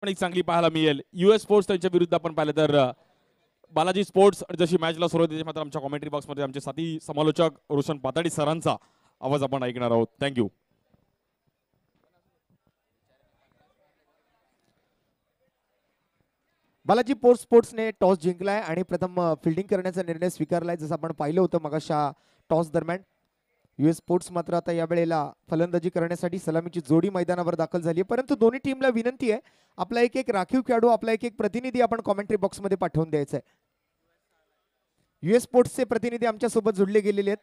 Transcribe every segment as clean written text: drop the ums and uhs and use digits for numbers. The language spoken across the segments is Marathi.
पण एक चांगली पाहायला मिळेल. US स्पोर्ट्स त्यांच्या विरुद्ध आपण पाहिलं तर बालाजी स्पोर्ट्स जशी मॅचला सुरुवात होते मात्र आमच्या कॉमेंट्री बॉक्समध्ये आमचे साथी समालोचक रोशन पाताडी सरांचा आवाज आपण ऐकणार आहोत. थँक्यू. बालाजी स्पोर्ट्सने टॉस जिंकलाय आणि प्रथम फिल्डिंग करण्याचा निर्णय स्वीकारलाय. जसं आपण पाहिलं होतं मगाशा टॉस दरम्यान. US स्पोर्ट्स मात्र आता या वेळेला फलंदाजी करण्यासाठी सलामीची जोडी मैदानावर दाखल झाली आहे. परंतु दोन्ही टीमला विनंती आहे, आपला एक एक राखीव खेळाडू, आपला एक एक प्रतिनिधी आपण कॉमेंट्री बॉक्समध्ये पाठवून द्यायचा आहे. US स्पोर्ट्सचे प्रतिनिधी आमच्या सोबत जोडले गेलेले आहेत.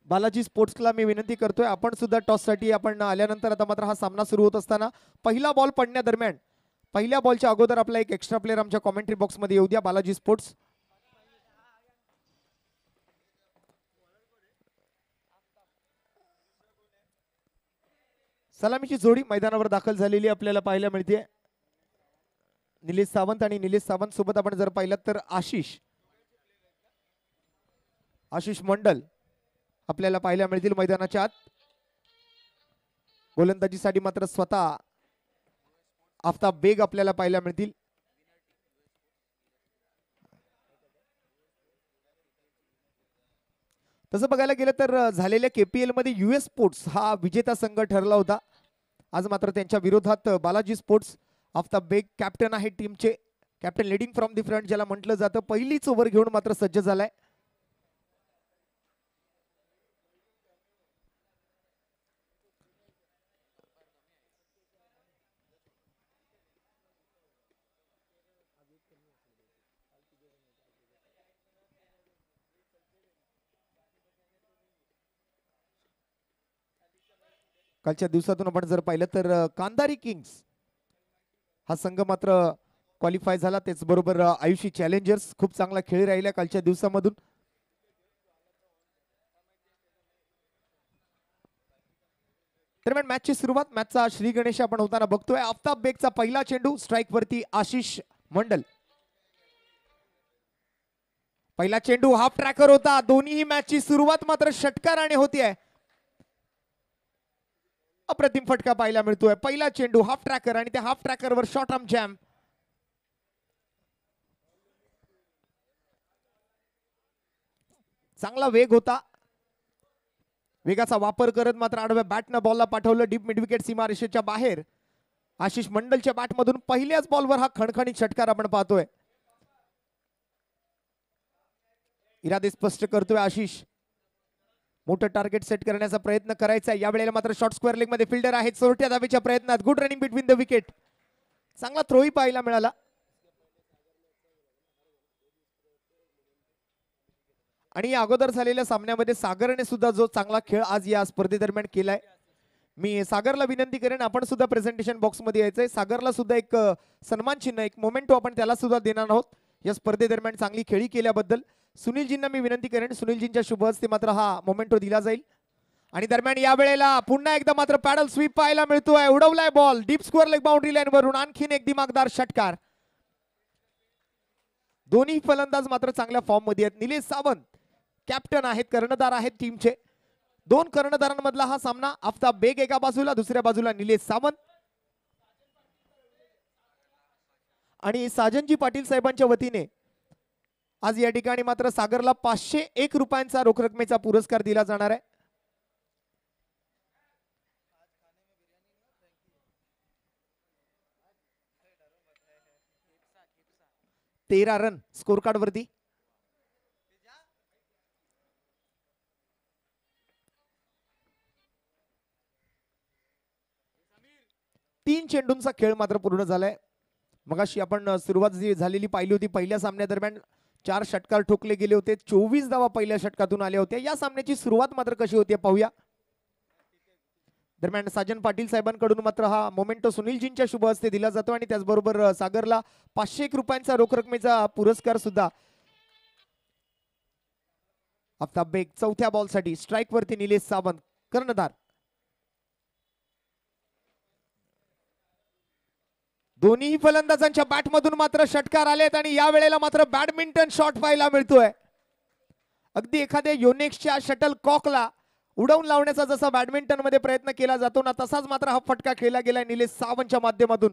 बालाजी स्पोर्ट्सला मी विनंती करतोय, आपण सुद्धा टॉससाठी आपण आल्यानंतर आता मात्र हा सामना सुरू होत असताना पहिला बॉल पडण्यादरम्यान पहिल्या बॉलच्या अगोदर आपला एक एक्स्ट्रा प्लेअर आमच्या कॉमेंट्री बॉक्समध्ये येऊ द्या. बालाजी स्पोर्ट्स सलामीची जोडी मैदानावर दाखल झालेली आपल्याला पाहायला मिळते. निलेश सावंत आणि निलेश सावंत सोबत आपण जर पाहिलं तर आशिष मंडल आपल्याला पाहायला मिळतील मैदानाच्या आत. गोलंदाजीसाठी मात्र स्वतः आफ्ताब बेग आपल्याला पाहायला मिळतील. तसं बघायला गेलं तर झालेल्या KPL मध्ये US स्पोर्ट्स हा विजेता संघ ठरला होता. आज मात्र त्यांच्या विरोधात बालाजी स्पोर्ट्स, आफ्ताब बेग कॅप्टन आहे टीमचे, captain leading from the front ज्याला म्हटलं जातं, पहिलीच ओव्हर घेऊन मात्र सज्ज झालाय. कालच्या दिवसातून आपण जर पाहिलं तर कांधारी किंग्स हा संघ मात्र क्वालिफाय झाला. त्याचबरोबर आयुषी चॅलेंजर्स खूप चांगला खेळ राहिला कालच्या दिवसामधून. दरम्यान मॅचची सुरुवात, मॅचचा श्री गणेश आपण होताना बघतोय. आफ्ताब बेगचा पहिला चेंडू स्ट्राइक वरती आशिष मंडल. पहिला चेंडू हाफ ट्रॅकर होता. दोन्ही मॅचची सुरुवात मात्र षटकाराने होतीये. अप्रतिम फटका पाहायला मिळतोय. पहिला चेंडू हाफ ट्रॅकर आणि त्या हाफ ट्रॅकरवर शॉर्ट आर्म जॅम. चांगला वेग होता. वेगाचा वापर करत मात्र आडव्या बॅटनं बॉलला पाठवलं डीप मिड विकेट सीमारेषेच्या बाहेर. आशिष मंडलच्या बॅटमधून पहिल्याच बॉलवर हा खणखणीत षटकार आपण पाहतोय. इरादे स्पष्ट करतोय आशिष. मोठं टार्गेट सेट करण्याचा प्रयत्न करायचा आहे. यावेळेला मात्र शॉर्ट स्क्वेअर लेग मध्ये फिल्डर आहेत. चोरट्या धावेच्या प्रयत्नात good running between the wicket. चांगला थ्रोही पाहायला मिळाला. आणि या अगोदर झालेल्या सामन्यामध्ये सागरने सुद्धा जो चांगला खेळ आज या स्पर्धेदरम्यान केलाय. मी सागरला विनंती करेन आपण सुद्धा प्रेझेंटेशन बॉक्स मध्ये यायचंय. सागरला सुद्धा एक सन्मान चिन्ह, एक मोमेंटो आपण त्याला सुद्धा देणार आहोत या स्पर्धेदरम्यान चांगली खेळी केल्याबद्दल. सुनीलजींना मी विनंती करेन, सुनीलजींच्या शुभ हस्ते मात्र हा मोमेंटो दिला जाईल. आणि दरम्यान या वेळेला पुन्हा एकदा मात्र पॅडल स्वीप पाहायला मिळतोय. उडवलाय ball deep square leg boundary line वरून. आणखीन एक दिमागदार षटकार. दोन्ही फलंदाज मात्र चांगल्या फॉर्म मध्ये आहेत. निलेश सावंत कॅप्टन आहेत, कर्णधार आहेत टीमचे. दोन कर्णधारांमधला हा सामना. आफ्ताब बेग एका बाजूला, दुसऱ्या बाजूला निलेश सावंत. आणि साजनजी पाटील साहेबांच्या वतीने आज या ठिकाणी मात्र सागरला 501 रुपयांचा रोख रकमेचा पुरस्कार दिला जाणार आहे. 13 रन स्कोर कार्ड वरती. तीन चेंडूंचा खेळ मात्र पूर्ण झालाय. मगाशी आपण सुरुवात जी झालेली पाहिली होती, पहिल्या सामन्यादरम्यान 4 षटकार ठोकले गेले होते. 24 धावा पहिल्या षटकातून आल्या होत्या. या सामन्याची सुरुवात मात्र कशी होती पाहूया. दरम्यान साजन पाटील साहेबांकडून मात्र हा मोमेंटो सुनीलजींच्या शुभ हस्ते दिला जातो आणि त्याचबरोबर सागरला 501 रुपयांचा रोख रकमेचा पुरस्कार सुद्धा. आफ्ताब बेग चौथ्या बॉलसाठी स्ट्राइक वरती निलेश सावंत कर्णधार. दोन्ही फलंदाजांच्या बॅटमधून मात्र षटकार आलेत आणि या वेळेला मात्र बॅडमिंटन शॉट पाहायला मिळतोय. अगदी एखाद्या योनेक्सच्या शटल कॉकला उडवून लावण्याचा जसा बॅडमिंटन मध्ये प्रयत्न केला जातो ना, तसाच मात्र हा फटका खेळला गेलाय निलेश सावंतच्या माध्यमातून.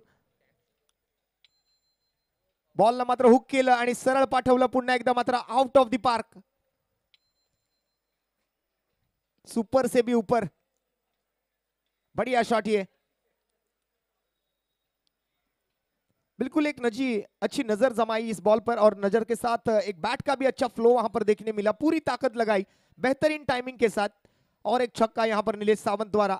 बॉलला मात्र हुक केलं आणि सरळ पाठवलं पुन्हा एकदा मात्र out of the park. Super से भी ऊपर, बढ़िया शॉट ये. बिल्कुल एक अच्छी नजर जमाई इस बॉल पर और नजर के साथ एक बैट का भी अच्छा फ्लो वहां पर देखने मिला. पूरी ताकत लगाई बेहतरीन टाइमिंग के साथ और एक छक्का यहां पर नीलेश सावंत द्वारा.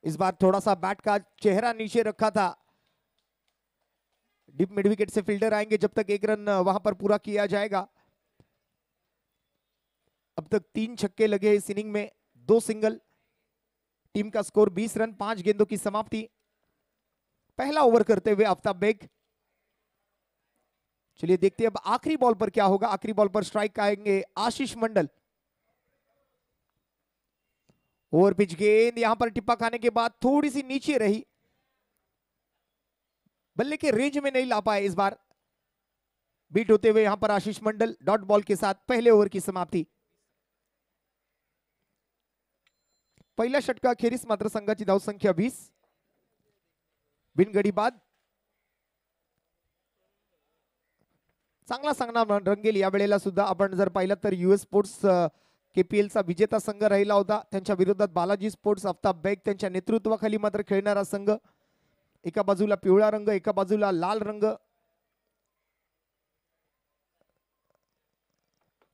इस बार थोड़ा सा बैट का चेहरा नीचे रखा था. डीप मिड विकेट से फील्डर आएंगे जब तक एक रन वहां पर पूरा किया जाएगा. अब तक 3 छक्के लगे इस इनिंग में, 2 सिंगल. टीम का स्कोर 20 रन 5 गेंदों की समाप्ति. पहला ओवर करते हुए आफ्ताब बेग. चलिए देखते हैं अब आखिरी बॉल पर क्या होगा. आखिरी बॉल पर स्ट्राइक आएंगे आशीष मंडल. ओवर पिच गेंद यहां पर टिप्पा खाने के बाद थोड़ी सी नीचे रही, बल्ले के रेंज में नहीं ला पाए. इस बार बीट होते हुए यहां पर आशीष मंडल डॉट बॉल के साथ पहले ओवर की समाप्ति. पहिल्या षटका अखेरीस मात्र संघाची धावसंख्या 20. बिनगडी बाद. चांगला रंगेल या वेळेला सुद्धा. आपण जर पाहिलं तर यूएस स्पोर्ट्स KPL चा विजेता संघ राहिला होता. त्यांच्या विरोधात बालाजी स्पोर्ट्स आफ्ताब बेग त्यांच्या नेतृत्वाखाली मात्र खेळणारा संघ. एका बाजूला पिवळा रंग, एका बाजूला लाल रंग.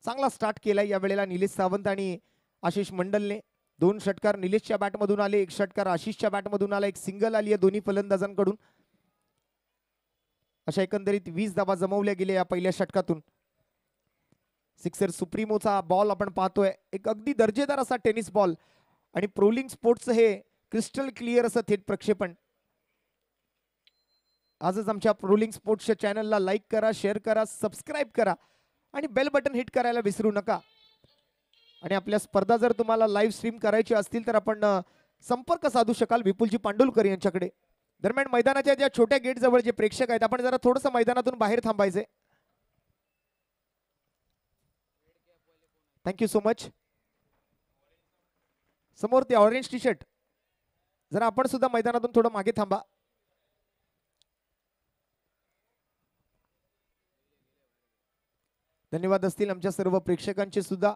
चांगला स्टार्ट केलाय या वेळेला निलेश सावंत आणि आशिष मंडलने. 2 षटकार निलेशच्या बॅटमधून आले, 1 षटकार आशिषच्या बॅटमधून आला, 1 सिंगल आली आहे दोन्ही फलंदाजांकडून. अशा एकंदरीत 20 धावा जमवल्या गेल्या या पहिल्या षटकातून. सिक्सर सुप्रीमोचा बॉल आपण पाहतोय, एक अगदी दर्जेदार असा टेनिस बॉल आणि प्रोलिंग स्पोर्ट्स हे क्रिस्टल क्लिअर असं थेट प्रक्षेपण. आजच आमच्या प्रोलिंग स्पोर्ट्सच्या चॅनलला लाईक करा, शेअर करा, सबस्क्राईब करा आणि बेल बटन हिट करायला विसरू नका. आणि आपल्या स्पर्धा जर तुम्हाला लाईव्ह स्ट्रीम करायची असतील तर आपण संपर्क साधू शकाल विपुलजी पांडुलकर यांच्याकडे. दरम्यान मैदानाच्या ज्या छोट्या गेट जवळ जे प्रेक्षक आहेत, आपण जरा थोडंसं मैदानातून बाहेर थांबायचे. Thank you so much. समोर ते ऑरेंज टी शर्ट, जरा आपण सुद्धा मैदानातून थोडं मागे थांबा. धन्यवाद असतील आमच्या सर्व प्रेक्षकांचे सुद्धा.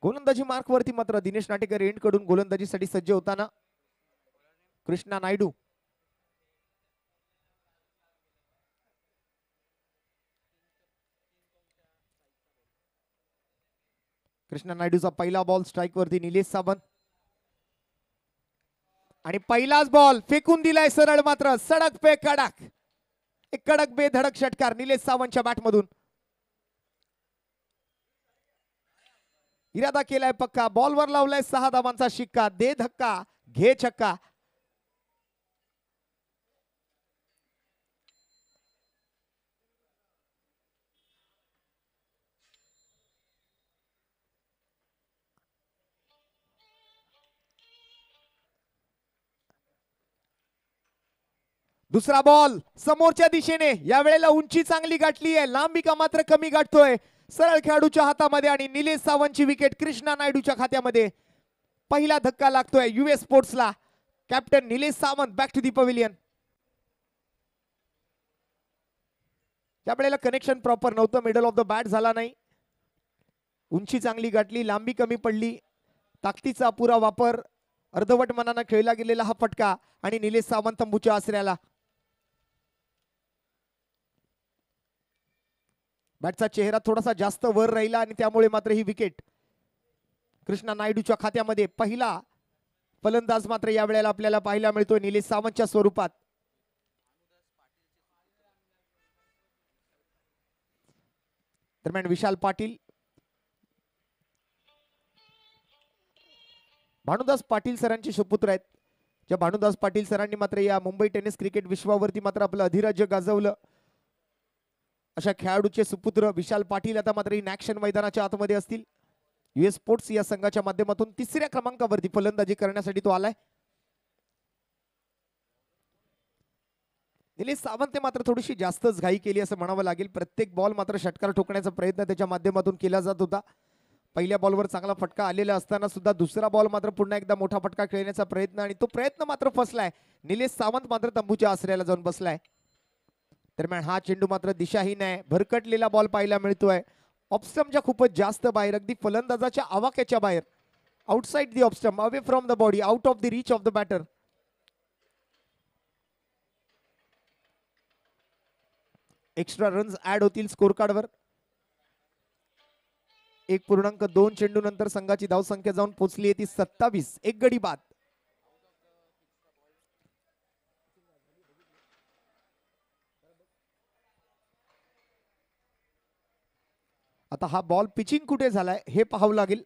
गोलंदाजी मार्क वरती मात्र दिनेश नाटेकर एंड कडून गोलंदाजीसाठी सज्ज होताना कृष्णा नायडू. कृष्णा नायडूचा पहिला बॉल स्ट्राइक वरती निलेश सावंत आणि पहिलाच बॉल फेकून दिलाय सरळ मात्र सडक पे कडक. एक कडक बेधडक षटकार निलेश सावंतच्या बॅटमधून. इरादा केलाय पक्का, बॉलवर लावलाय 6 धावांचा शिक्का. दे धक्का घे छक्का. दुसरा बॉल समोरच्या दिशेने, या वेळेला उंची चांगली गाठली आहे, लांबी का मात्र कमी गाठतोय. सरळ खेळाडूच्या हातामध्ये आणि निलेश सावंतची विकेट कृष्णा नायडूच्या खात्यामध्ये. पहिला धक्का लागतोय यूएस स्पोर्ट्सला. Captain Nilesh Sawant back to the pavilion. त्या वेळेला कनेक्शन प्रॉपर नव्हतं, मिडल ऑफ द बॅट झाला नाही. उंची चांगली गाठली, लांबी कमी पडली, ताकदीचा अपुरा वापर, अर्धवट मनानं खेळला गेलेला हा फटका आणि निलेश सावंत तंबूच्या आसऱ्याला. बॅटचा चेहरा थोडासा जास्त वर राहिला आणि त्यामुळे मात्र ही विकेट कृष्णा नायडूच्या खात्यामध्ये. पहिला फलंदाज मात्र या वेळेला आपल्याला पाहायला मिळतोय निलेश सावंतच्या स्वरूपात. दरम्यान विशाल पाटील, भानुदास पाटील सरांचे सुपुत्र आहेत. ज्या भानुदास पाटील सरांनी मात्र या मुंबई टेनिस क्रिकेट विश्वावरती मात्र आपलं अधिराज्य गाजवलं, अशा खेळाडूचे सुपुत्र विशाल पाटील आता मात्र इन ऍक्शन मैदानाच्या आतमध्ये असतील. यूएस स्पोर्ट्स या संघाच्या माध्यमातून 3ऱ्या क्रमांकावरती फलंदाजी करण्यासाठी तो आलाय. निलेश सावंतने मात्र थोडीशी जास्तच घाई केली असं म्हणावं लागेल. प्रत्येक बॉल मात्र षटकार ठोकण्याचा प्रयत्न त्याच्या माध्यमातून केला जात होता. पहिल्या बॉलवर चांगला फटका आलेला असताना सुद्धा दुसरा बॉल मात्र पुन्हा एकदा मोठा फटका खेळण्याचा प्रयत्न आणि तो प्रयत्न मात्र फसलाय. निलेश सावंत मात्र तंबूच्या आश्रयाला जाऊन बसलाय. दरम्यान हा चेंडू मात्र दिशाहीन आहे. भरकटलेला बॉल पाहायला मिळतोय. ऑफस्टम्पच्या खूपच जास्त बाहेर, अगदी फलंदाजाच्या आवाक्याच्या बाहेर, outside the off stump, away from the body, out of the reach of the batter. Extra runs add होतील स्कोर कार्डवर. 1.2 चेंडू नंतर संघाची धावसंख्या जाऊन पोहोचली आहे ती 27. एक गडी बाद. आता हा बॉल पिचिंग कुठे झालाय हे पाहावं लागेल.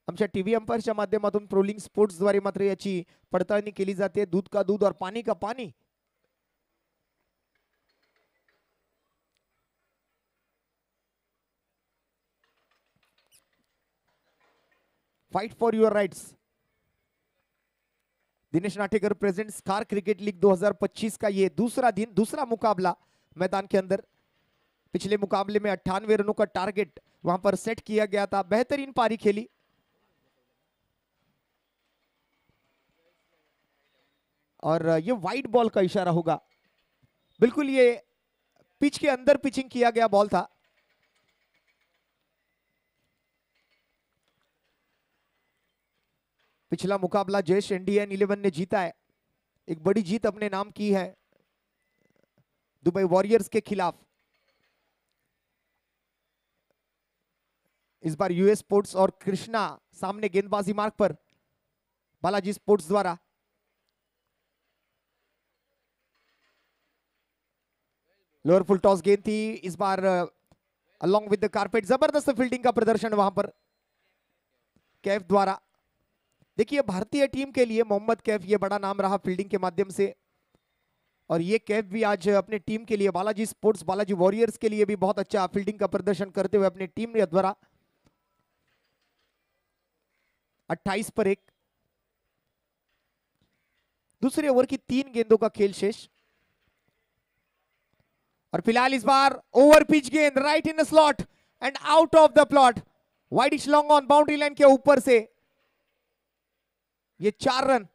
आमच्या टीव्ही अंपायरच्या माध्यमातून प्रोलिंग स्पोर्ट्स द्वारे मात्र याची पडताळणी केली जाते. दूध का दूध और पानी का पानी. Fight for your rights. Dinesh Natekar presents खार क्रिकेट लीग 2025 का ये दूसरा दिन, दूसरा मुकाबला मैदान के अंदर. पिछले मुकाबले में 98 रनों का टारगेट वहां पर सेट किया गया था. बेहतरीन पारी खेली. और ये वाइड बॉल का इशारा होगा. बिल्कुल ये पिच के अंदर पिचिंग किया गया बॉल था. पिछला मुकाबला जयेश इंडियन 11 ने जीता है. एक बड़ी जीत अपने नाम की है दुबई वॉरियर्स के खिलाफ. इस बार यूएस स्पोर्ट्स और कृष्णा सामने गेंदबाजी मार्ग पर. बालाजी स्पोर्ट्स द्वारा लोअर फुल टॉस गेंद थी इस बार अलोंग विद द कारपेट. जबरदस्त फील्डिंग का प्रदर्शन वहां पर कैफ द्वारा. देखिए भारतीय टीम के लिए मोहम्मद कैफ ये बड़ा नाम रहा फील्डिंग के माध्यम से, और ये कैफ भी आज अपने टीम के लिए बालाजी स्पोर्ट्स, बालाजी वॉरियर्स के लिए भी बहुत अच्छा फील्डिंग का प्रदर्शन करते हुए अपनी टीम ने द्वारा 28 पर 1. दूसरे ओवर की 3 गेंदों का खेल शेष. और फिलहाल इस बार ओवर पिच गेंद right in slot and out of the plot. Wideish long on boundary line के ऊपर से ये 4 रन.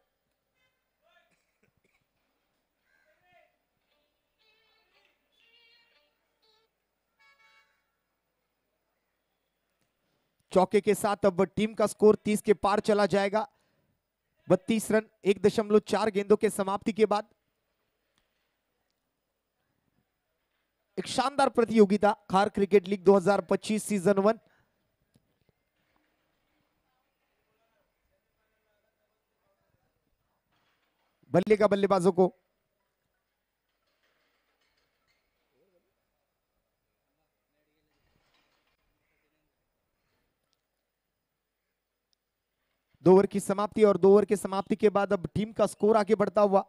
चौके के साथ अब टीम का स्कोर 30 के पार चला जाएगा. 32 रन 1.4 गेंदों के समाप्ति के बाद. एक शानदार प्रतियोगिता खार क्रिकेट लीग 2025 सीजन 1. बल्ले का बल्लेबाजों को दो ओवर की समाप्ति, और 2 ओवर की समाप्ति के बाद अब टीम का स्कोर आगे बढ़ता हुआ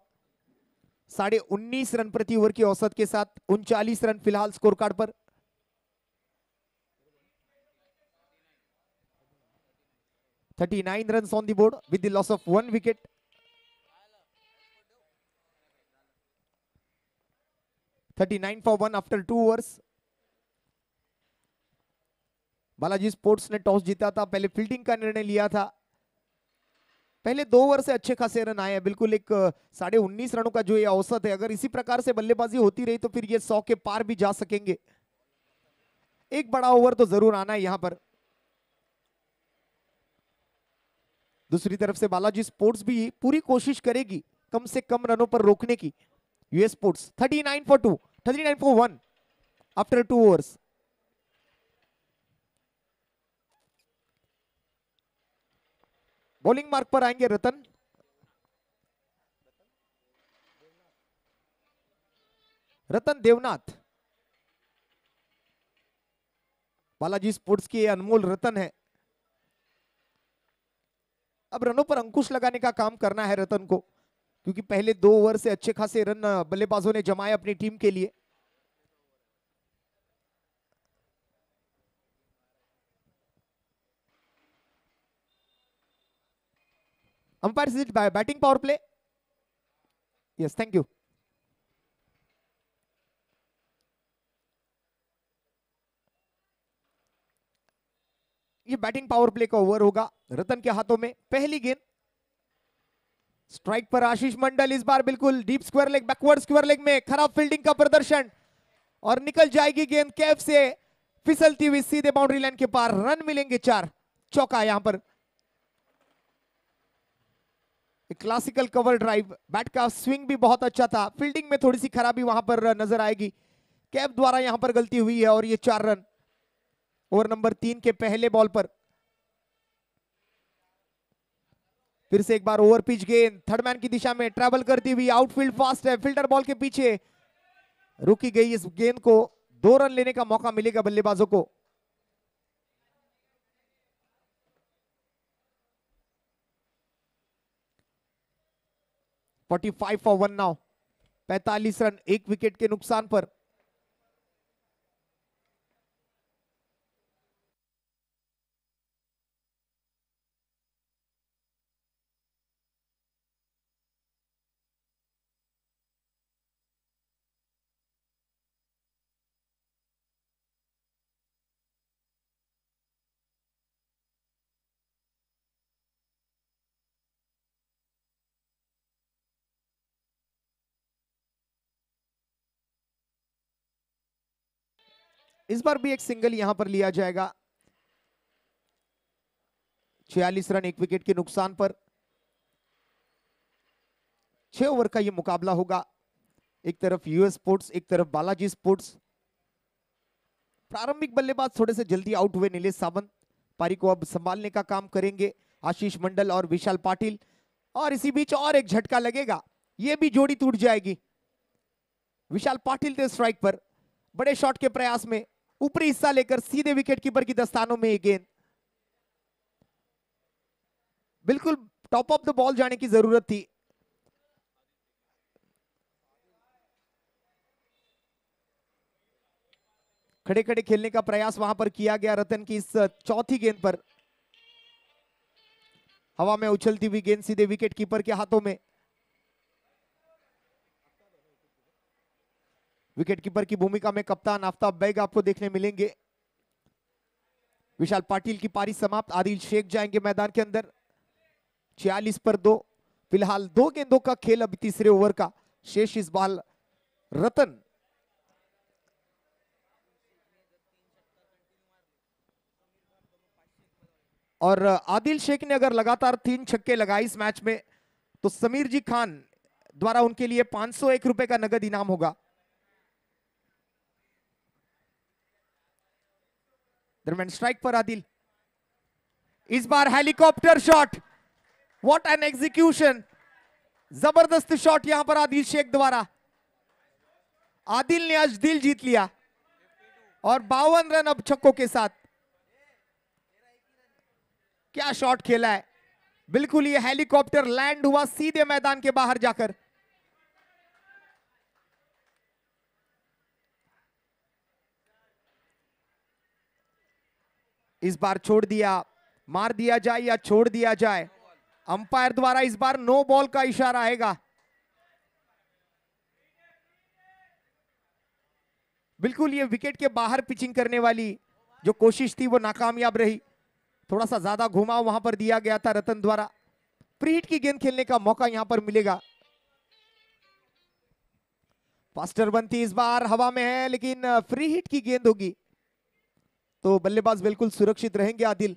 19.5 रन प्रति ओवर की औसत के साथ 39 रन फिलहाल score card per. 39 runs on the board with the loss of 1 wicket. $39 for 1 after 2 overs. Balaji sports ने टॉस जीता था, पहले फील्डिंग का निर्णय लिया था. पहले 2 ओवर से अच्छे खासे रन आए हैं. बिल्कुल एक 19.5 रनों का जो ये औसत है, अगर इसी प्रकार से बल्लेबाजी होती रही तो फिर ये 100 के पार भी जा सकेंगे. एक बड़ा ओवर तो जरूर आना है यहां पर. दूसरी तरफ से बालाजी स्पोर्ट्स भी पूरी कोशिश करेगी कम से कम रनों पर रोकने की. US sports 39 for 2, 39 for 1 after 2 overs. Bowling mark पर आएंगे रतन. रतन देवनाथ बालाजी स्पोर्ट्स की अनमोल रतन है. अब रनों पर अंकुश लगाने का काम करना है रतन को, क्योंकि पहले 2 ओवर से अच्छे खासे रन बल्लेबाजों ने जमाए अपनी टीम के लिए. Umpire is batting power play. Yes, thank you. ये की बैटिंग पावर प्ले का ओवर होगा। रतन के हाथों में पहली गेंद। स्ट्राइक पर आशीष मंडल, इस बार बिल्कुल deep square leg, backward square leg में खराब फील्डिंग का प्रदर्शन और निकल जाएगी गेंद कैप से फिसलती हुई सीधे बाउंड्री लाइन के पार। रन मिलेंगे 4। चौका यहां पर। एक क्लासिकल कवर ड्राइव, बैट का स्विंग भी बहुत अच्छा था, फील्डिंग में थोड़ी सी खराबी वहां पर नजर आएगी। कैप द्वारा यहां पर गलती हुई है और ये 4 रन ओवर नंबर 3 के पहले बॉल पर। फिर से एक बार ओवर पिच गेंद थर्ड मैन की दिशा में ट्रैवल करती हुई, आउटफील्ड फास्ट है, फील्डर बॉल के पीछे रुकी गई इस गेंद को। 2 रन लेने का मौका मिलेगा बल्लेबाजों को। $45 for 1 नाउ। 45 रन 1 विकेट के नुकसान पर। इस बार भी एक सिंगल यहां पर लिया जाएगा। 46 रन 1 विकेट के नुकसान पर। 6 ओवर का यह मुकाबला होगा। एक तरफ यूएस स्पोर्ट्स, एक तरफ बालाजी स्पोर्ट्स। प्रारंभिक बल्लेबाज थोड़े से जल्दी आउट हुए नीलेश सावंत। पारी को अब संभालने का काम करेंगे आशीष मंडल और विशाल पाटिल। और इसी बीच और एक झटका लगेगा, यह भी जोड़ी टूट जाएगी। विशाल पाटिल थे स्ट्राइक पर, बड़े शॉट के प्रयास में ऊपरी हिस्सा लेकर सीधे विकेट कीपर की दस्तानों में ये गेंद। बिल्कुल टॉप ऑफ द बॉल जाने की जरूरत थी। खड़े खड़े खेलने का प्रयास वहां पर किया गया रतन की इस चौथी गेंद पर। हवा में उछलती हुई गेंद सीधे विकेट कीपर के हाथों में। विकेट कीपर की भूमिका में कप्तान आफ्ताब बेग आपको देखने मिलेंगे। विशाल पाटिल की पारी समाप्त। आदिल शेख जाएंगे मैदान के अंदर। 46 पर 2। फिलहाल 2 गेंदों का खेल अभी तीसरे ओवर का शेष। इस बाल रतन और आदिल शेख ने अगर लगातार 3 छक्के लगाए इस मैच में तो समीर जी खान द्वारा उनके लिए 501 रुपए का नगद इनाम होगा। दरम्यान strike per Adil, is bar helicopter shot. What an execution, जबरदस्त शॉट यहां पर आदिल शेख द्वारा। आदिल ने आज दिल जीत लिया और 52 रन अब छक्कों के साथ। क्या शॉट खेला है, बिल्कुल ये हेलीकॉप्टर लैंड हुआ सीधे मैदान के बाहर जाकर। इस बार छोड़ दिया, मार दिया जाए या छोड़ दिया जाए, अंपायर द्वारा इस बार नो बॉल का इशारा आएगा। बिल्कुल ये विकेट के बाहर पिचिंग करने वाली जो कोशिश थी वो नाकामयाब रही। थोड़ा सा ज्यादा घुमाव वहां पर दिया गया था रतन द्वारा। प्रीहिट की गेंद खेलने का मौका यहां पर मिलेगा। फास्टर बनती इस बार हवा में है, लेकिन फ्री हिट की गेंद होगी तो बल्लेबाज बिल्कुल सुरक्षित रहेंगे आदिल।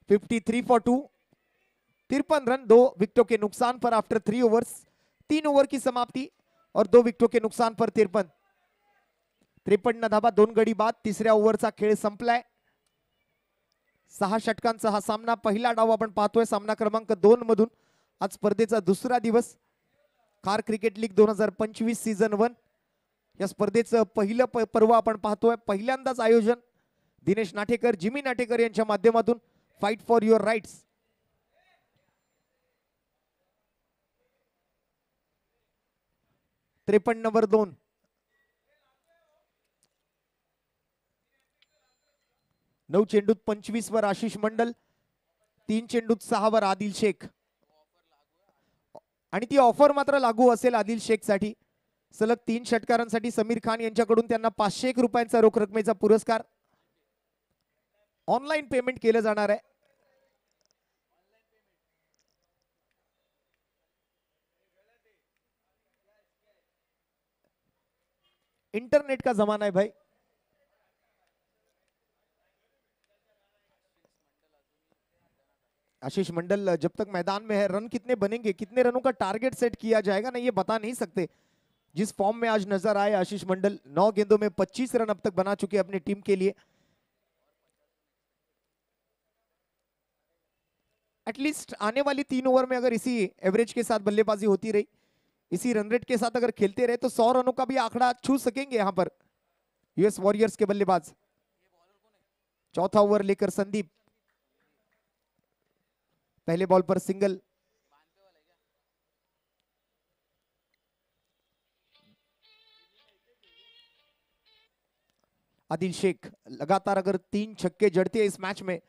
53 for 2। 53 रन 2 विकेटों के नुकसान पर आफ्टर 3 ओवर्स। 3 ओवर की समाप्ति और 2 विकेटों के नुकसान पर 53 धाबा 2 गडी बाद तिसऱ्या ओव्हरचा खेळ संपलाय। 6 षटकांचा हा सामना। पहिला डाव आपण पाहतोय सामना क्रमांक 2 मधून। आज स्पर्धेचा दुसरा दिवस। खार क्रिकेट लीग 2025 सीझन 1 या स्पर्धेचं पहिलं पर्व आपण पाहतोय। पहिल्यांदाच आयोजन दिनेश नाटेकर, जिमी नाटेकर यांच्या माध्यमातून फाइट फॉर युअर राइट्स। त्रेपन्न 2। 9 चेंडूत 25 वर आशिष मंडल, 3 चेंडूत 6 वर आदिल शेख। आणि ती ऑफर मात्र लागू असेल आदिल शेख साठी। सलग 3 षटकारांसाठी समीर खान यांच्याकडून त्यांना 501 रुपयांचा रोख रकमेचा पुरस्कार। ऑनलाईन पेमेंट केलं जाणार आहे. इंटरनेट का जमाना है भाई. आशीष मंडल जब तक मैदान में है, रन कितने बनेंगे, कितने रनों का टारगेट सेट किया जाएगा ना, ये बता नहीं सकते. जिस फॉर्म में आज नजर आए आशीष मंडल, 9 गेंदों में 25 रन अब तक बना चुके अपनी टीम के लिए. एटलीस्ट आने वाली 3 ओवर में अगर इसी एवरेज के साथ बल्लेबाजी होती रही, इसी रन रेट के साथ अगर खेलते रहे, तो 100 रनों का भी आंकड़ा छू सकेंगे यहां पर यूएस वॉरियर्स के बल्लेबाज. चौथा ओवर लेकर संदीप, पहले बॉल पर सिंगल. आदिल शेख लगातार अगर 3 छक्के जड़ते हैं इस मैच में,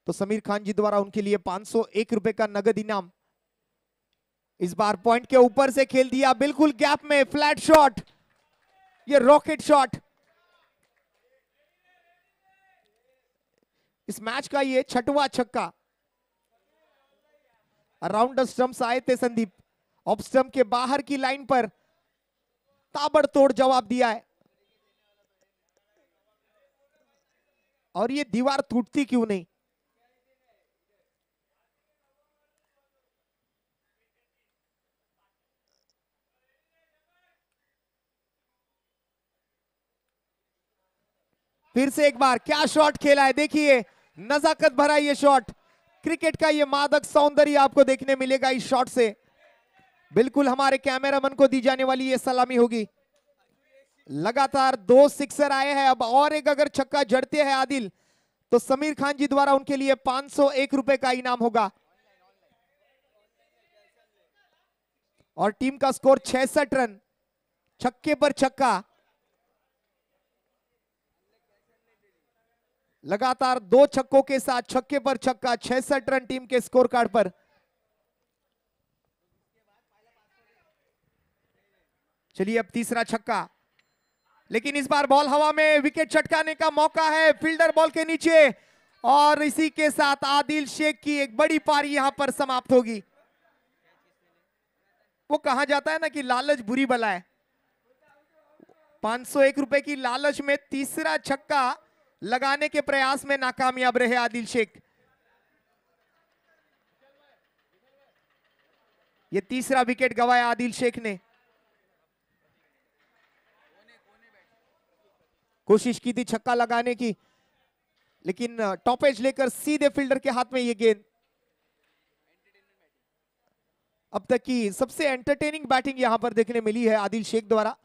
तो समीर खान जी द्वारा उनके लिए 501 रुपए का नगद इनाम. इस बार पॉइंट के ऊपर से खेल दिया, बिल्कुल गैप में, फ्लैट शॉट, ये रॉकेट शॉट. इस मैच का ये 6वां छक्का. अराउंड द स्टंप्स आए थे संदीप, ऑफ स्टंप के बाहर की लाइन पर ताबड़तोड़ जवाब दिया है. और ये दीवार टूटती क्यों नहीं. फिर से एक बार क्या शॉट खेला है, देखिए नजाकत भरा ये शॉट. क्रिकेट का ये मादक सौंदर्य आपको देखने मिलेगा इस शॉट से. बिल्कुल हमारे कैमरामैन को दी जाने वाली ये सलामी होगी. लगातार 2 सिक्सर आए हैं, अब और एक अगर छक्का जड़ते हैं आदिल, तो समीर खान जी द्वारा उनके लिए 501 रुपए का इनाम होगा. और टीम का स्कोर 66 रन, छक्के पर छक्का. लगातार 2 छक्कों के साथ छक्के पर छक्का, 66 रन टीम के स्कोर कार्ड पर. चलिए अब तीसरा छक्का, लेकिन इस बार बॉल हवा में, विकेट चटकाने का मौका है, फील्डर बॉल के नीचे, और इसी के साथ आदिल शेख की एक बड़ी पारी यहां पर समाप्त होगी. वो कहा जाता है ना कि लालच बुरी बला है. 501 रुपए की लालच में तीसरा छक्का लगाने के प्रयास में नाकामयाब रहे आदिल शेख. ये तीसरा विकेट गंवाया आदिल शेख ने. कोशिश की थी छक्का लगाने की, लेकिन टॉप एज लेकर सीधे फील्डर के हाथ में ये गेंद. अब तक की सबसे एंटरटेनिंग बैटिंग यहां पर देखने मिली है आदिल शेख द्वारा.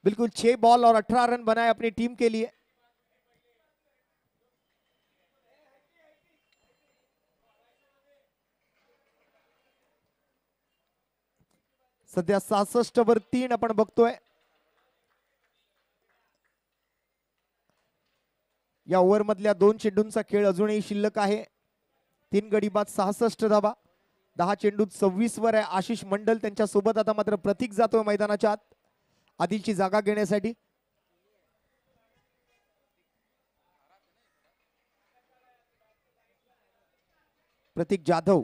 बिल्कुल 6 बॉल और 18 रन बनाए अपनी टीम के लिए. सध्या 66 वर 3 आपण बघतोय. या ओव्हर मधल्या 2 चेंडूंचा खेळ अजूनही शिल्लक आहे. 3 गडी बाद 66 धावा. 10 चेंडूत 26 वर आहे आशिष मंडल. त्यांच्या सोबत आता मात्र प्रतीक जातोय मैदानाच्या आत आदिलची जागा घेण्यासाठी. प्रतीक जाधव,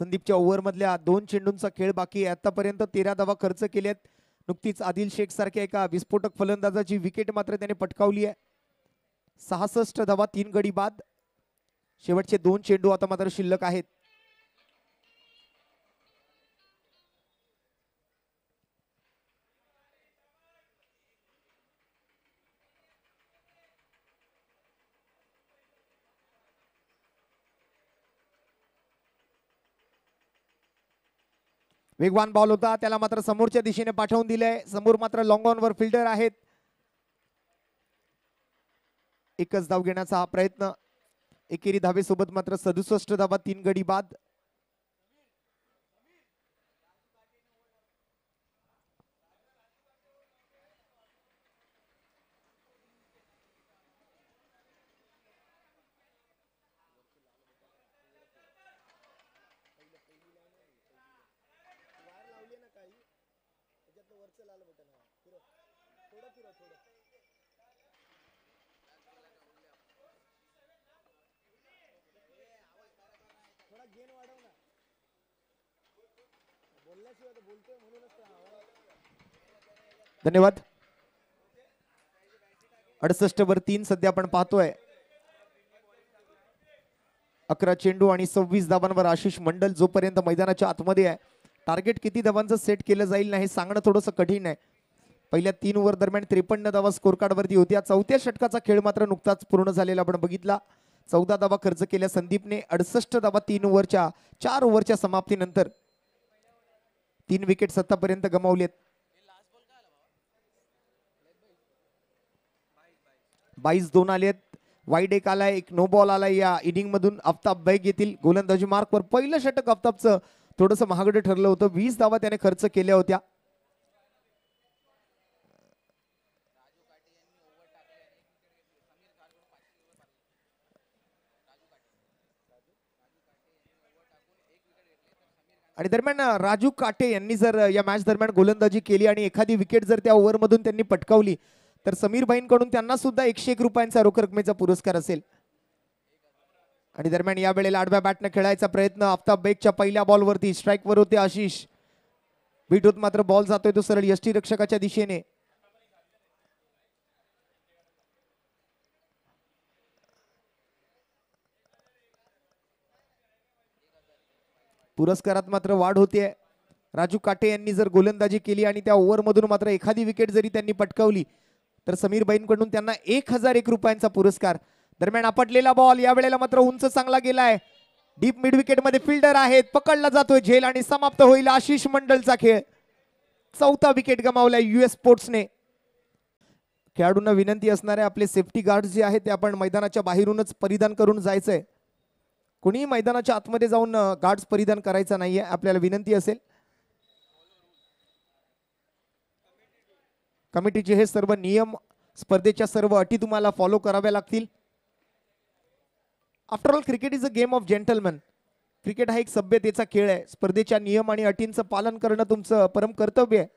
संदीपच्या ओव्हर मधल्या 2 चेंडूंचा खेळ बाकी आहे. आतापर्यंत 13 धावा खर्च केल्यात. नुकतीच आदिल शेख सारख्या एका विस्फोटक फलंदाजाची विकेट मात्र त्याने पटकावली आहे. 66 धावा, 3 गडी बाद. शेवटचे 2 चेंडू आता मात्र शिल्लक आहेत. वेगवान बॉल होता, त्याला मात्र समोरच्या दिशेने पाठवून दिलंय. समोर मात्र लॉंग ऑन वर फिल्डर आहेत. एकच धाव घेण्याचा हा प्रयत्न. एकेरी धावेसोबत मात्र 67 धावा, 3 गडी बाद. धन्यवाद. 68 वर 3 सध्या आपण पाहतोय. 11 चेंडू आणि 26 धावांवर आशिष मंडल जोपर्यंत मैदानाच्या आतमध्ये आहे. टार्गेट किती धावांचं सेट केलं जाईल ना हे सांगणं थोडंसं कठीण आहे. पहिल्या 3 ओव्हर दरम्यान 53 धावा स्कोर कार्ड वरती होत्या. चौथ्या षटकाचा खेळ मात्र नुकताच पूर्ण झालेला आपण बघितला. 14 धावा खर्च केल्या संदीपने. 68 धावा 4 ओव्हरच्या समाप्तीनंतर. 3 विकेट आतापर्यंत गमावलेत. 22-2 आलेत. वाईड एक आलाय, एक नो बॉल आलाय या इनिंग मधून. आफताब बेग येथील गोलंदाजी मार्कवर. पहिलं षटक आफताबचं थोडंसं महागडं ठरलं होतं. 20 धावा त्याने खर्च केल्या होत्या. आणि दरम्यान राजू काटे यांनी जर या मॅच दरम्यान गोलंदाजी केली आणि एखादी विकेट जर त्या ओव्हर मधून त्यांनी पटकावली तर समीर भाईंकडून त्यांना सुद्धा 101 रुपयांचा रोख रकमेचा पुरस्कार असेल. आणि दरम्यान या वेळेला आडव्या बॅटने खेळायचा प्रयत्न. आफताब बेगच्या पहिल्या बॉलवरती स्ट्राईक वर होते आशिष. बीट होत मात्र बॉल जातोय तो सरळ यष्टी रक्षकाच्या दिशेने. पुरस्कारात मात्र वाढ होते. राजू काटे यांनी जर गोलंदाजी केली आणि त्या ओव्हर मधून मात्र एखादी विकेट जरी त्यांनी पटकावली तर समीर भाईंकडून त्यांना 1001 रुपयांचा पुरस्कार. दरम्यान आपटलेला बॉल या वेळेला मात्र उंच चांगला गेलाय. डीप मिड विकेट मध्ये फिल्डर आहेत. पकडला जातोय झेल आणि समाप्त होईल आशिष मंडलचा खेळ. 4था विकेट गमावलाय US स्पोर्ट्सने. खेळाडूंना विनंती असणार आहे आपले सेफ्टी गार्ड जे आहेत ते आपण मैदानाच्या बाहेरूनच परिधान करून जायचंय. कोणी मैदानाच्या आतमध्ये जाऊन गार्ड्स परिधान करायचा नाहीये, आपल्याला विनंती असेल. कमिटीचे हे सर्व नियम, स्पर्धेच्या सर्व अटी तुम्हाला फॉलो कराव्या लागतील. After all cricket is a game of gentleman. Cricket हा एक सभ्यतेचा खेळ आहे. स्पर्धेच्या नियम आणि अटींचं पालन करणं तुमचं परम कर्तव्य आहे.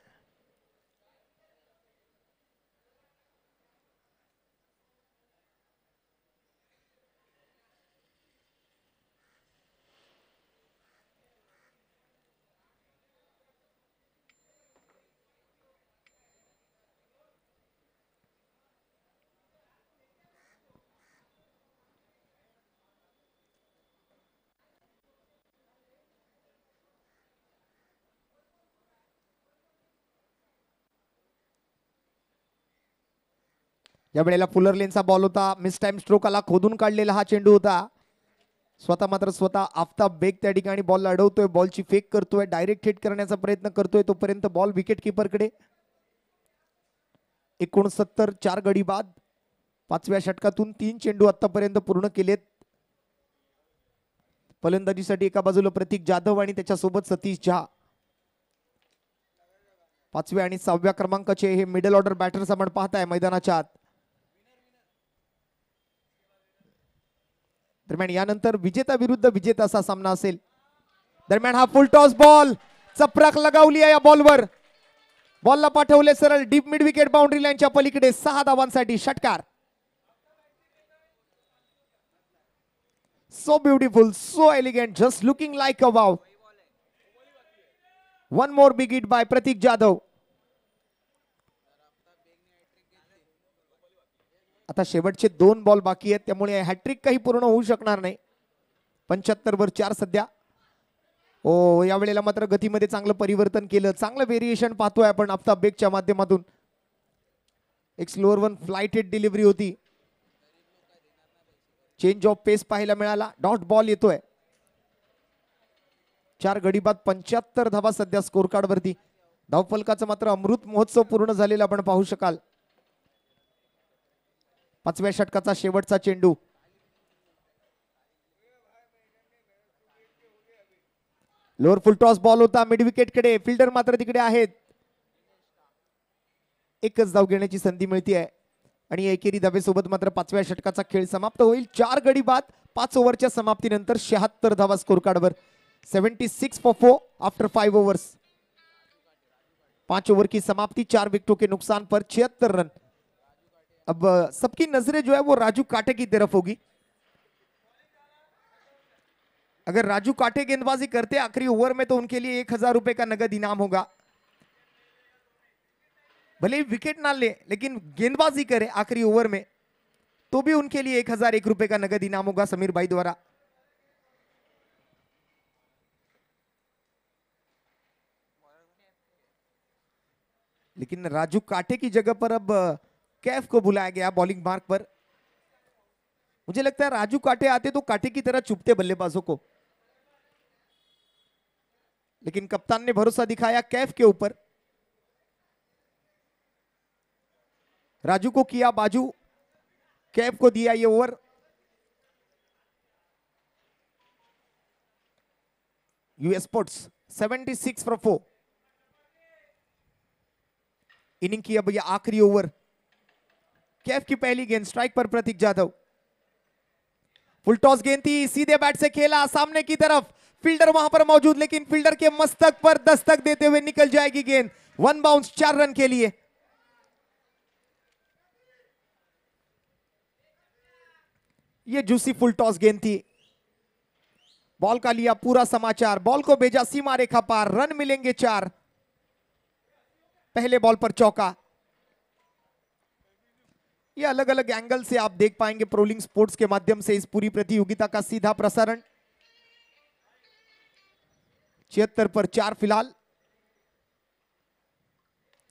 या वेळेला फुलर लेनचा बॉल होता. मिस टाइम स्ट्रोक आला. खोदून काढलेला हा चेंडू होता. स्वतः आफताब बेग त्या ठिकाणी बॉल अडवतोय. बॉलची फेक करतोय. डायरेक्ट हिट करण्याचा प्रयत्न करतोय. तोपर्यंत बॉल विकेट कीपरकडे. 69 4 गडी बाद. 5व्या षटकातून 3 चेंडू आतापर्यंत पूर्ण केलेत. फलंदाजीसाठी एका बाजूला प्रतीक जाधव आणि त्याच्यासोबत सतीश झा. 5व्या आणि 6व्या क्रमांकाचे हे मिडल ऑर्डर बॅटर्स आपण पाहताय मैदानाच्या आत. दरम्यान यानंतर विजेता विरुद्ध विजेता असा सामना असेल. दरम्यान हा फुल टॉस बॉल. चपराक लगावली आहे या बॉलवर. बॉलला पाठवले सरळ डीप मिड विकेट बाउंड्री लाईनच्या पलीकडे. 6 धावांसाठी षटकार. So beautiful, so elegant, just looking like a wow. One more big hit by Prateek Jadhav. आता शेवटचे 2 बॉल बाकी आहेत त्यामुळे हॅट्रिक काही पूर्ण होऊ शकणार नाही. 75 वर 4 सध्या. ओ या वेळेला मात्र गतीमध्ये चांगलं परिवर्तन केलं. चांगलं व्हेरिएशन पाहतोय आपण आफताब बेगच्या माध्यमातून. एक स्लोअर वन फ्लाइटेड डिलिव्हरी होती. चेंज ऑफ पेस पाहायला मिळाला. डॉट बॉल येतोय. 4 गडी बाद. 75 धावा सध्या स्कोर कार्ड वरती. धावफलकाचा मात्र अमृत महोत्सव पूर्ण झालेला आपण पाहू शकाल. 5व्या षटकाचा शेवटचा चेंडू. लोअर फुल टॉस बॉल होता मिड विकेट कडे. फिल्डर मात्र तिकडे आहेत. एकच धाव घेण्याची संधी मिळते आहे आणि एकेरी धावेसोबत मात्र 5व्या षटकाचा खेळ समाप्त होईल. 4 गडी बाद. 5 ओव्हरच्या समाप्तीनंतर 76 धावा स्कोर कार्डवर. 76 फॉर 4 आफ्टर 5 ओव्हर्स. 5 ओवर की समाप्ति, 4 विकेटों के नुकसान पर 76 रन। अब सबकी नजरें जो है वो राजू काटे की तरफ होगी। अगर राजू काटे गेंदबाजी करते आखिरी ओवर में तो उनके लिए 1000 रुपए का नगद इनाम होगा। भले ही विकेट ना ले लेकिन गेंदबाजी करे आखिरी ओवर में तो भी उनके लिए 1001 रुपए का नगद इनाम होगा समीर भाई द्वारा। लेकिन राजू काटे की जगह पर अब कैफ को बुलाया गया बॉलिंग मार्क पर। मुझे लगता है राजू काटे आते तो काटे की तरह चुपते बल्लेबाजों को, लेकिन कप्तान ने भरोसा दिखाया कैफ के ऊपर। राजू को किया बाजू, कैफ को दिया ये over. US sports 76 for 4। Inning की अब यह आखिरी ओवर। कैफ की पहली गेंद, स्ट्राइक पर प्रतीक जाधव। फुल टॉस गेंद थी, सीधे बैट से खेला सामने की तरफ, फील्डर वहां पर मौजूद लेकिन फील्डर के मस्तक पर दस्तक देते हुए निकल जाएगी गेंद। 1 बाउंस 4 रन के लिए। ये जूसी फुल टॉस गेंद थी। बॉल का लिया पूरा समाचार, बॉल को भेजा सीमा रेखा पार, रन मिलेंगे 4। पहले बॉल पर चौका। ये अलग अलग एंगल से आप देख पाएंगे प्रोलिंग स्पोर्ट्स के माध्यम से इस पूरी प्रतियोगिता का सीधा प्रसारण। 76 पर 4 फिलहाल।